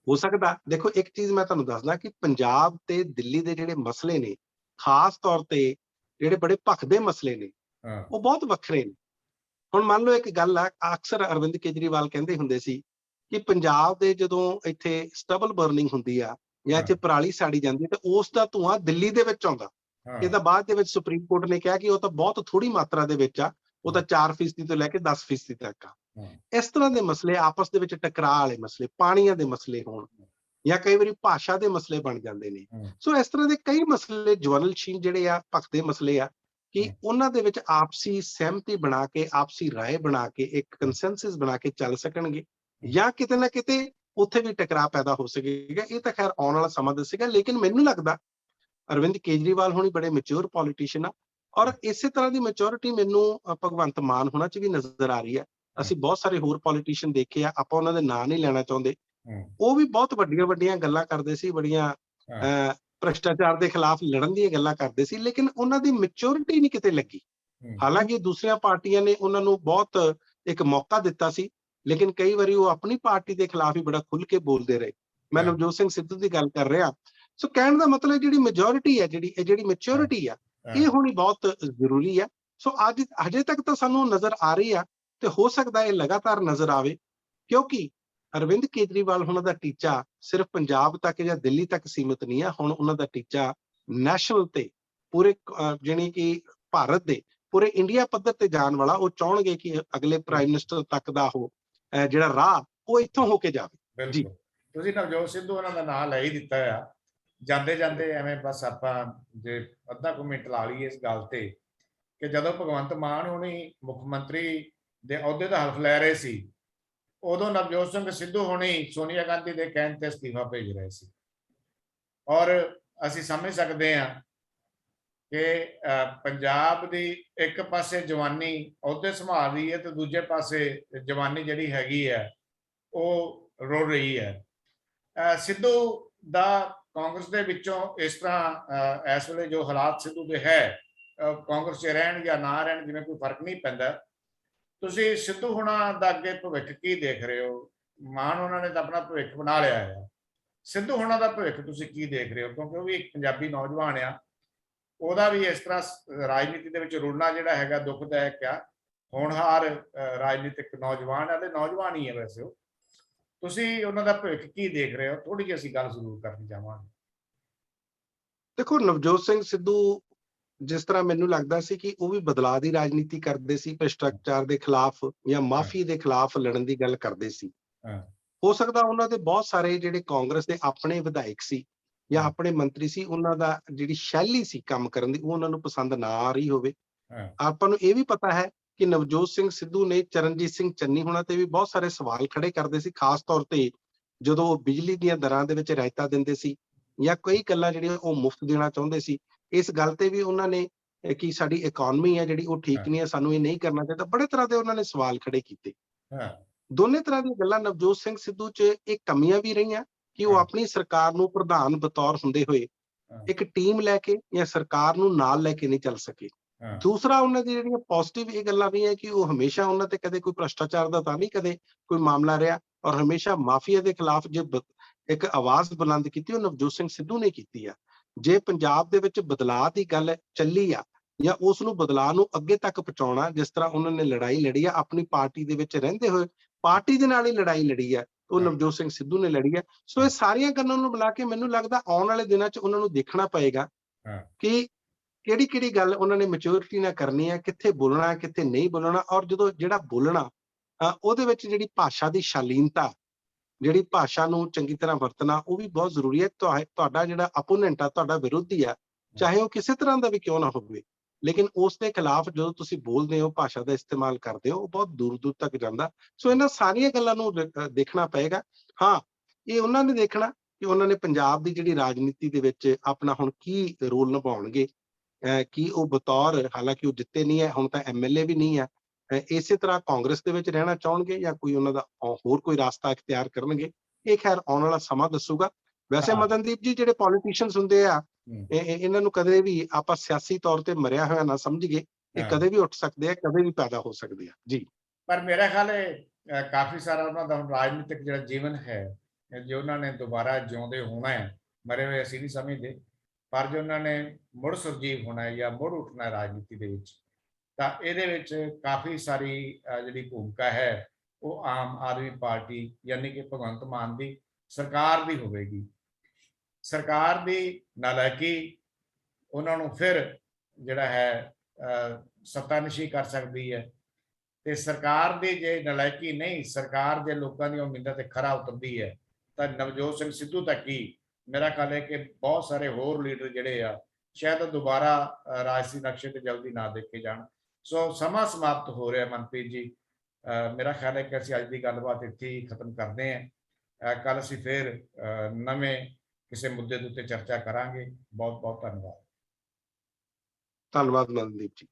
ਹੋ ਸਕਦਾ, ਦੇਖੋ ਇੱਕ ਚੀਜ਼ ਮੈਂ ਤੁਹਾਨੂੰ ਦੱਸਦਾ ਕਿ ਪੰਜਾਬ ਤੇ ਦਿੱਲੀ ਦੇ ਜਿਹੜੇ ਮਸਲੇ ਨੇ, ਖਾਸ ਤੌਰ ਤੇ ਜਿਹੜੇ ਬੜੇ ਭਖਦੇ ਮਸਲੇ ਨੇ, ਉਹ ਬਹੁਤ ਵੱਖਰੇ ਨੇ। ਹੁਣ ਮੰਨ ਲਓ ਇੱਕ ਗੱਲ ਆ, ਅਕਸਰ ਅਰਵਿੰਦ ਕੇਜਰੀਵਾਲ ਕਹਿੰਦੇ ਹੁੰਦੇ ਸੀ ਕਿ ਪੰਜਾਬ ਦੇ ਜਦੋਂ ਇੱਥੇ ਸਟਬਲ ਬਰਨਿੰਗ ਹੁੰਦੀ ਆ ਜਾਂ ਇੱਥੇ ਪਰਾਲੀ ਸਾੜੀ ਜਾਂਦੀ ਹੈ, ਤੇ ਉਸ ਦਾ ਧੂੰਆਂ ਦਿੱਲੀ ਦੇ ਵਿੱਚ ਆਉਂਦਾ। ਇਹ ਤਾਂ ਬਾਅਦ ਦੇ ਵਿੱਚ ਸੁਪਰੀਮ ਕੋਰਟ ਨੇ ਕਿਹਾ ਕਿ ਉਹ ਤਾਂ ਬਹੁਤ ਥੋੜੀ ਮਾਤਰਾ ਦੇ ਵਿੱਚ ਆ, ਉਹ ਤਾਂ 4% ਤੋਂ ਲੈ ਕੇ 10% ਤੱਕ ਆ। ਇਸ ਤਰ੍ਹਾਂ ਦੇ ਮਸਲੇ, ਆਪਸ ਦੇ ਵਿੱਚ ਟਕਰਾਅ ਵਾਲੇ ਮਸਲੇ, ਪਾਣੀਆਂ ਦੇ ਮਸਲੇ ਹੋਣ, ਜਾਂ ਕਈ ਵਾਰੀ ਭਾਸ਼ਾ ਦੇ ਮਸਲੇ ਬਣ ਜਾਂਦੇ ਨੇ। ਸੋ ਇਸ ਤਰ੍ਹਾਂ ਦੇ ਕਈ ਮਸਲੇ ਜਵਲਨਸ਼ੀਲ ਜਿਹੜੇ ਆ, ਭਖਦੇ ਮਸਲੇ ਆ, ਕਿ ਉਹਨਾਂ ਦੇ ਵਿੱਚ ਆਪਸੀ ਸਹਿਮਤੀ ਬਣਾ ਕੇ, ਆਪਸੀ ਰਾਏ ਬਣਾ ਕੇ, ਇੱਕ ਕੰਸੈਂਸਸ ਬਣਾ ਕੇ ਚੱਲ ਸਕਣਗੇ, ਜਾਂ ਕਿਤੇ ਨਾ ਕਿਤੇ ਉੱਥੇ ਵੀ ਟਕਰਾਅ ਪੈਦਾ ਹੋ ਸਕੇਗਾ। ਇਹ ਤਾਂ ਖੈਰ ਆਉਣ ਵਾਲਾ ਸਮਾਂ ਦੱਸੇਗਾ। ਲੇਕਿਨ ਮੈਨੂੰ ਲੱਗਦਾ ਅਰਵਿੰਦ ਕੇਜਰੀਵਾਲ ਹੋਣੀ ਬੜੇ ਮੈਚੁਰ ਪੋਲੀਟੀਸ਼ੀਅਨ ਆ, ਔਰ ਇਸੇ ਤਰ੍ਹਾਂ ਦੀ ਮੈਚੁਰਿਟੀ ਮੈਨੂੰ ਭਗਵੰਤ ਮਾਨ ਹੋਣਾ ਚ ਵੀ ਨਜ਼ਰ ਆ ਰਹੀ ਹੈ। ਅਸੀਂ ਬਹੁਤ ਸਾਰੇ ਹੋਰ ਪੋਲੀਟੀਸ਼ੀਅਨ ਦੇਖੇ ਆ, ਆਪਾਂ ਉਹਨਾਂ ਦੇ ਨਾਂ ਨਹੀਂ ਲੈਣਾ ਚਾਹੁੰਦੇ, ਉਹ ਵੀ ਬਹੁਤ ਵੱਡੀਆਂ ਵੱਡੀਆਂ ਗੱਲਾਂ ਕਰਦੇ ਸੀ, ਬੜੀਆਂ ਭ੍ਰਿਸ਼ਟਾਚਾਰ ਦੇ ਖਿਲਾਫ ਲੜਨ ਦੀਆਂ ਗੱਲਾਂ ਕਰਦੇ ਸੀ, ਲੇਕਿਨ ਉਹਨਾਂ ਦੀ ਮੈਚੁਰਿਟੀ ਨਹੀਂ ਕਿਤੇ ਲੱਗੀ। ਹਾਲਾਂਕਿ ਦੂਸਰੀਆਂ ਪਾਰਟੀਆਂ ਨੇ ਉਹਨਾਂ ਨੂੰ ਬਹੁਤ ਇੱਕ ਮੌਕਾ ਦਿੱਤਾ ਸੀ, ਲੇਕਿਨ ਕਈ ਵਾਰੀ ਉਹ ਆਪਣੀ ਪਾਰਟੀ ਦੇ ਖਿਲਾਫ ਹੀ ਬੜਾ ਖੁੱਲ ਕੇ ਬੋਲਦੇ ਰਹੇ। ਮੈਂ ਹਾਂ। ਨਵਜੋਤ ਸਿੰਘ ਸਿੱਧੂ ਦੀ ਗੱਲ ਕਰ ਰਿਹਾ। ਸੋ ਕਹਿਣ ਦਾ ਮਤਲਬ ਜਿਹੜੀ ਮੈਜੋਰਿਟੀ ਹੈ, ਜਿਹੜੀ ਮੈਚੁਰਿਟੀ ਆ, ਇਹ ਹੋਣੀ ਬਹੁਤ ਜ਼ਰੂਰੀ ਆ। ਸੋ ਅੱਜ ਹਜੇ ਤੱਕ ਤਾਂ ਸਾਨੂੰ ਨਜ਼ਰ ਆ ਰਹੀ ਆ, ਤੇ ਹੋ ਸਕਦਾ ਇਹ ਲਗਾਤਾਰ ਨਜ਼ਰ ਆਵੇ, ਕਿਉਂਕਿ ਅਰਵਿੰਦ ਕੇਜਰੀਵਾਲ ਉਹਨਾਂ ਦਾ ਟੀਚਾ ਸਿਰਫ ਪੰਜਾਬ ਤੱਕ ਜਾਂ ਦਿੱਲੀ ਤੱਕ ਸੀਮਿਤ ਨਹੀਂ ਆ। ਹੁਣ ਉਹਨਾਂ ਦਾ ਟੀਚਾ ਨੈਸ਼ਨਲ ਤੇ ਪੂਰੇ ਜਾਣੀ ਕਿ ਭਾਰਤ ਦੇ ਪੂਰੇ ਇੰਡੀਆ ਪੱਧਰ ਤੇ ਜਾਣ ਵਾਲਾ। ਉਹ ਚਾਹਣਗੇ ਕਿ ਅਗਲੇ ਪ੍ਰਾਈਮ ਮਿਨਿਸਟਰ ਤੱਕ ਦਾ ਉਹ ਜਿਹੜਾ ਰਾਹ ਉਹ ਇੱਥੋਂ ਹੋ ਕੇ ਜਾਵੇ। ਜੀ, ਬਿਲਕੁਲ। ਤੁਸੀਂ ਨਵਜੋਤ ਸਿੱਧੂ ਉਹਨਾਂ ਦਾ ਨਾਂ ਲੈ ਹੀ ਦਿੱਤਾ ਆ, ਜਾਂਦੇ ਜਾਂਦੇ ਐਵੇਂ ਬਸ ਆਪਾਂ ਜੇ ਅੱਧਾ ਕੁ ਮਿੰਟ ਲਾ ਲਈਏ ਇਸ ਗੱਲ ਤੇ ਕਿ ਜਦੋਂ ਭਗਵੰਤ ਮਾਨ ਹੋਣੀ ਮੁੱਖ ਮੰਤਰੀ ਦੇ ਅਹੁਦੇ ਦਾ ਹਲਫ ਲੈ ਰਹੇ ਸੀ, ਉਦੋਂ ਨਵਜੋਤ ਸਿੰਘ ਸਿੱਧੂ ਹੋਣੀ ਸੋਨੀਆ ਗਾਂਧੀ ਦੇ ਕਹਿਣ ਤੇ ਅਸਤੀਫਾ ਭੇਜ ਰਹੇ ਸੀ। ਔਰ ਅਸੀਂ ਸਮਝ ਸਕਦੇ ਹਾਂ ਕਿ ਪੰਜਾਬ ਦੀ ਇੱਕ ਪਾਸੇ ਜਵਾਨੀ ਅਹੁਦੇ ਸੰਭਾਲ ਰਹੀ ਹੈ ਤੇ ਦੂਜੇ ਪਾਸੇ ਜਵਾਨੀ ਜਿਹੜੀ ਹੈਗੀ ਹੈ ਉਹ ਰੁਲ ਰਹੀ ਹੈ। ਸਿੱਧੂ ਦਾ ਕਾਂਗਰਸ ਦੇ ਵਿੱਚੋਂ ਇਸ ਤਰ੍ਹਾਂ ਇਸ ਵੇਲੇ ਜੋ ਹਾਲਾਤ ਸਿੱਧੂ ਦੇ ਹੈ, ਕਾਂਗਰਸ 'ਚ ਰਹਿਣ ਜਾਂ ਨਾ ਰਹਿਣ ਜਿਵੇਂ ਕੋਈ ਫਰਕ ਨਹੀਂ ਪੈਂਦਾ। ਤੁਸੀਂ ਸਿੱਧੂ ਹੋਣਾ ਦਾ ਅੱਗੇ ਭਵਿੱਖ ਕੀ ਦੇਖ ਰਹੇ ਹੋ? ਮਾਨ ਉਹਨਾਂ ਨੇ ਤਾਂ ਆਪਣਾ ਭਵਿੱਖ ਬਣਾ ਲਿਆ ਹੈ, ਸਿੱਧੂ ਹੋਣਾ ਦਾ ਭਵਿੱਖ ਤੁਸੀਂ ਕੀ ਦੇਖ ਰਹੇ ਹੋ? ਕਿਉਂਕਿ ਉਹ ਵੀ ਇੱਕ ਪੰਜਾਬੀ ਨੌਜਵਾਨ ਆ, ਉਹਦਾ ਵੀ ਇਸ ਤਰ੍ਹਾਂ ਰਾਜਨੀਤੀ ਦੇ ਵਿੱਚ ਰੁਲਣਾ ਜਿਹੜਾ ਹੈਗਾ ਦੁਖਦਾਇਕ ਆ। ਹੋਣਹਾਰ ਰਾਜਨੀਤਿਕ ਨੌਜਵਾਨ ਆ ਤੇ ਨੌਜਵਾਨ ਹੀ ਹੈ ਵੈਸੇ ਉਹ। ਤੁਸੀਂ ਉਹਨਾਂ ਦਾ ਭਵਿੱਖ ਕੀ ਦੇਖ ਰਹੇ ਹੋ? ਥੋੜੀ ਜਿਹੀ ਅਸੀਂ ਗੱਲ ਜ਼ਰੂਰ ਕਰਨੀ ਚਾਹਾਂਗੇ। ਦੇਖੋ, ਨਵਜੋਤ ਸਿੰਘ ਸਿੱਧੂ ਜਿਸ ਤਰ੍ਹਾਂ ਮੈਨੂੰ ਲੱਗਦਾ ਸੀ ਕਿ ਉਹ ਵੀ ਬਦਲਾਅ ਦੀ ਰਾਜਨੀਤੀ ਕਰਦੇ ਸੀ, ਭ੍ਰਿਸ਼ਟਾਚਾਰ ਦੇ ਖਿਲਾਫ ਜਾਂ ਮਾਫੀ ਦੇ ਖਿਲਾਫ ਲੜਨ ਦੀ ਗੱਲ ਕਰਦੇ ਸੀ। ਹੋ ਸਕਦਾ ਉਹਨਾਂ ਦੇ ਬਹੁਤ ਸਾਰੇ ਜਿਹੜੇ ਕਾਂਗਰਸ ਦੇ ਆਪਣੇ ਵਿਧਾਇਕ ਸੀ ਜਾਂ ਆਪਣੇ ਮੰਤਰੀ ਸੀ, ਉਹਨਾਂ ਦਾ ਜਿਹੜੀ ਸ਼ੈਲੀ ਸੀ ਕੰਮ ਕਰਨ ਦੀ ਉਹ ਉਹਨਾਂ ਨੂੰ ਪਸੰਦ ਨਾ ਆ ਰਹੀ ਹੋਵੇ। ਆਪਾਂ ਨੂੰ ਇਹ ਵੀ ਪਤਾ ਹੈ ਕਿ ਨਵਜੋਤ ਸਿੰਘ ਸਿੱਧੂ ਨੇ ਚਰਨਜੀਤ ਸਿੰਘ ਚੰਨੀ ਹੋਣਾ ਤੇ ਵੀ ਬਹੁਤ ਸਾਰੇ ਸਵਾਲ ਖੜੇ ਕਰਦੇ ਸੀ, ਖਾਸ ਤੌਰ ਤੇ ਜਦੋਂ ਉਹ ਬਿਜਲੀ ਦੀਆਂ ਦਰਾਂ ਦੇ ਵਿੱਚ ਰਾਇਤਾ ਦਿੰਦੇ ਸੀ ਜਾਂ ਕਈ ਗੱਲਾਂ ਜਿਹੜੀਆਂ ਉਹ ਮੁਫਤ ਦੇਣਾ ਚਾਹੁੰਦੇ ਸੀ। ਇਸ ਗੱਲ ਤੇ ਵੀ ਉਹਨਾਂ ਨੇ ਕਿ ਸਾਡੀ ਇਕਨੋਮੀ ਹੈ ਜਿਹੜੀ ਉਹ ਠੀਕ ਨਹੀਂ ਹੈ, ਸਾਨੂੰ ਇਹ ਨਹੀਂ ਕਰਨਾ ਚਾਹੀਦਾ, ਬੜੇ ਤਰ੍ਹਾਂ ਦੇ ਉਹਨਾਂ ਨੇ ਸਵਾਲ ਖੜੇ ਕੀਤੇ। ਦੋਨੇ ਤਰ੍ਹਾਂ ਦੀਆਂ ਗੱਲਾਂ ਨਵਜੋਤ ਸਿੰਘ ਸਿੱਧੂ 'ਚ ਇਹ ਕਮੀਆਂ ਵੀ ਰਹੀਆਂ ਕਿ ਉਹ ਆਪਣੀ ਸਰਕਾਰ ਨੂੰ ਪ੍ਰਧਾਨ ਬਤੌਰ ਹੁੰਦੇ ਹੋਏ ਇੱਕ ਟੀਮ ਲੈ ਕੇ ਜਾਂ ਸਰਕਾਰ ਨੂੰ ਨਾਲ ਲੈ ਕੇ ਨਹੀਂ ਚੱਲ ਸਕੇ। ਦੂਸਰਾ, ਉਹਨਾਂ ਦੀ ਜਿਹੜੀਆਂ ਪੋਜ਼ਿਟਿਵ ਇਹ ਗੱਲਾਂ ਵੀ ਹੈ ਕਿ ਉਹ ਹਮੇਸ਼ਾ ਉਹਨਾਂ ਤੇ ਕਦੇ ਕੋਈ ਭ੍ਰਿਸ਼ਟਾਚਾਰ ਦਾ ਤਾਂ ਨਹੀਂ ਕਦੇ ਕੋਈ ਮਾਮਲਾ ਰਿਹਾ, ਔਰ ਹਮੇਸ਼ਾ ਮਾਫੀਆ ਦੇ ਖਿਲਾਫ ਜੇ ਇੱਕ ਆਵਾਜ਼ ਬੁਲੰਦ ਕੀਤੀ ਉਹ ਨਵਜੋਤ ਸਿੰਘ ਸਿੱਧੂ ਨੇ ਕੀਤੀ ਆ। ਜੇ ਪੰਜਾਬ ਦੇ ਵਿੱਚ ਬਦਲਾਅ ਦੀ ਗੱਲ ਚੱਲੀ ਆ ਜਾਂ ਉਸ ਨੂੰ ਬਦਲਾਅ ਨੂੰ ਅੱਗੇ ਤੱਕ ਪਹੁੰਚਾਉਣਾ, ਜਿਸ ਤਰ੍ਹਾਂ ਉਹਨਾਂ ਨੇ ਲੜਾਈ ਲੜੀ ਆ ਆਪਣੀ ਪਾਰਟੀ ਦੇ ਵਿੱਚ ਰਹਿੰਦੇ ਹੋਏ, ਪਾਰਟੀ ਦੇ ਨਾਲ ਹੀ ਲੜਾਈ ਲੜੀ ਆ, ਉਹ ਨਵਜੋਤ ਸਿੰਘ ਸਿੱਧੂ ਨੇ ਲੜੀ ਆ। ਸੋ ਇਹ ਸਾਰੀਆਂ ਗੱਲਾਂ ਨੂੰ ਮਿਲਾ ਕੇ ਮੈਨੂੰ ਲੱਗਦਾ ਆਉਣ ਵਾਲੇ ਦਿਨਾਂ 'ਚ ਉਹਨਾਂ ਨੂੰ ਦੇਖਣਾ ਪਏਗਾ ਕਿ ਕਿਹੜੀ ਗੱਲ ਉਹਨਾਂ ਨੇ ਮੈਚੁਰਿਟੀ ਨਾਲ ਕਰਨੀ ਹੈ, ਕਿੱਥੇ ਬੋਲਣਾ ਕਿੱਥੇ ਨਹੀਂ ਬੋਲਣਾ। ਔਰ ਜਦੋਂ ਜਿਹੜਾ ਬੋਲਣਾ ਉਹਦੇ ਵਿੱਚ ਜਿਹੜੀ ਭਾਸ਼ਾ ਦੀ ਸ਼ਾਲੀਨਤਾ, ਜਿਹੜੀ ਭਾਸ਼ਾ ਨੂੰ ਚੰਗੀ ਤਰ੍ਹਾਂ ਵਰਤਣਾ, ਉਹ ਵੀ ਬਹੁਤ ਜ਼ਰੂਰੀ ਹੈ। ਤੁਹਾਡਾ ਜਿਹੜਾ ਆਪੋਨੈਂਟ ਆ, ਤੁਹਾਡਾ ਵਿਰੋਧੀ ਆ, ਚਾਹੇ ਉਹ ਕਿਸੇ ਤਰ੍ਹਾਂ ਦਾ ਵੀ ਕਿਉਂ ਨਾ ਹੋਵੇ, ਲੇਕਿਨ ਉਸ ਦੇ ਖਿਲਾਫ ਜਦੋਂ ਤੁਸੀਂ ਬੋਲਦੇ ਹੋ, ਭਾਸ਼ਾ ਦਾ ਇਸਤੇਮਾਲ ਕਰਦੇ ਹੋ, ਉਹ ਬਹੁਤ ਦੂਰ ਦੂਰ ਤੱਕ ਜਾਂਦਾ। ਸੋ ਇਹਨਾਂ ਸਾਰੀਆਂ ਗੱਲਾਂ ਨੂੰ ਦੇਖਣਾ ਪਏਗਾ। ਹਾਂ, ਇਹ ਉਹਨਾਂ ਨੇ ਦੇਖਣਾ ਕਿ ਉਹਨਾਂ ਨੇ ਪੰਜਾਬ ਦੀ ਜਿਹੜੀ ਰਾਜਨੀਤੀ ਦੇ ਵਿੱਚ ਆਪਣਾ ਹੁਣ ਕੀ ਰੋਲ ਨਿਭਾਉਣਗੇ। ਕਿ ਉਹ ਬਤੌਰ, ਹਾਲਾਂਕਿ ਉਹ ਜਿੱਤੇ ਨਹੀਂ ਹੈ, ਹੁਣ ਤਾਂ MLA ਵੀ ਨਹੀਂ ਹੈ, ਇਸੇ ਤਰ੍ਹਾਂ ਕਾਂਗਰਸ ਦੇ ਵਿੱਚ ਰਹਿਣਾ ਚਾਹਣਗੇ ਜਾਂ ਕੋਈ ਉਹਨਾਂ ਦਾ ਹੋਰ ਕੋਈ ਰਾਸਤਾ ਇਖਤਿਆਰ ਕਰਨਗੇ, ਇਹ ਖੈਰ ਆਉਣ ਵਾਲਾ ਸਮਾਂ ਦੱਸੂਗਾ। ਵੈਸੇ ਮਦਨਦੀਪ ਜੀ, ਜਿਹੜੇ ਪੋਲੀਟੀਸ਼ੀਅਨਸ ਹੁੰਦੇ ਆ, ਇਹਨਾਂ ਨੂੰ ਕਦੇ ਵੀ ਆਪਾਂ ਸਿਆਸੀ ਤੌਰ ਤੇ ਮਰਿਆ ਹੋਇਆ ਨਾ ਸਮਝੀਏ। ਇਹ ਕਦੇ ਵੀ ਉੱਠ ਸਕਦੇ ਆ, ਕਦੇ ਵੀ ਪੈਦਾ ਹੋ ਸਕਦੇ ਆ। ਜੀ, ਪਰ ਮੇਰਾ ਖਿਆਲ ਹੈ ਕਾਫੀ ਸਾਰਾ ਉਹਨਾਂ ਦਾ ਰਾਜਨੀਤਿਕ ਜਿਹੜਾ ਜੀਵਨ ਹੈ, ਜੇ ਉਹਨਾਂ ਨੇ ਦੁਬਾਰਾ ਜਿਉਂਦੇ ਹੋਣਾ ਹੈ, ਮਰੇ ਹੋਏ ਅਸੀਂ ਨਹੀਂ ਸਮਝਦੇ, ਪਰ ਜੇ ਉਹਨਾਂ ਨੇ ਮੁੜ ਸੁਰਜੀਵ ਹੋਣਾ ਹੈ ਜਾਂ ਮੁੜ ਉੱਠਣਾ ਹੈ ਰਾਜਨੀਤੀ ਦੇ ਵਿੱਚ, ਤਾਂ ਇਹਦੇ ਵਿੱਚ ਕਾਫੀ ਸਾਰੀ ਜਿਹੜੀ ਭੂਮਿਕਾ ਹੈ ਉਹ ਆਮ ਆਦਮੀ ਪਾਰਟੀ ਯਾਨੀ ਕਿ ਭਗਵੰਤ ਮਾਨ ਦੀ ਸਰਕਾਰ ਦੀ ਹੋਵੇਗੀ। ਸਰਕਾਰ ਦੀ ਨਾਲਾਇਕੀ ਉਹਨਾਂ ਨੂੰ ਫਿਰ ਜਿਹੜਾ ਹੈ ਸੱਤਾਨਸ਼ੀ ਕਰ ਸਕਦੀ ਹੈ, ਤੇ ਸਰਕਾਰ ਦੀ ਜੇ ਨਾਲਾਇਕੀ ਨਹੀਂ, ਸਰਕਾਰ ਦੇ ਲੋਕਾਂ ਦੀਆਂ ਉਮੀਦਾਂ ਤੇ ਖਰਾ ਉਤਰਦੀ ਹੈ, ਤਾਂ ਨਵਜੋਤ ਸਿੰਘ ਸਿੱਧੂ ਤੱਕ ਹੀ ਮੇਰਾ ਖਿਆਲ ਹੈ ਕਿ ਬਹੁਤ ਸਾਰੇ ਹੋਰ ਲੀਡਰ ਜਿਹੜੇ ਆ ਸ਼ਾਇਦ ਦੁਬਾਰਾ ਰਾਜਸੀ ਨਕਸ਼ੇ ਤੇ ਜਲਦੀ ਨਾ ਦੇਖੇ ਜਾਣ। ਸੋ ਸਮਾਂ ਸਮਾਪਤ ਹੋ ਰਿਹਾ ਮਨਪ੍ਰੀਤ ਜੀ। ਮੇਰਾ ਖਿਆਲ ਹੈ ਕਿ ਅਸੀਂ ਅੱਜ ਦੀ ਗੱਲਬਾਤ ਇੱਥੇ ਹੀ ਖਤਮ ਕਰਦੇ ਹਾਂ। ਕੱਲ ਅਸੀਂ ਫਿਰ ਨਵੇਂ ਕਿਸੇ ਮੁੱਦੇ ਦੇ ਉੱਤੇ ਚਰਚਾ ਕਰਾਂਗੇ। ਬਹੁਤ ਬਹੁਤ ਧੰਨਵਾਦ। ਧੰਨਵਾਦ ਮਨਦੀਪ ਜੀ।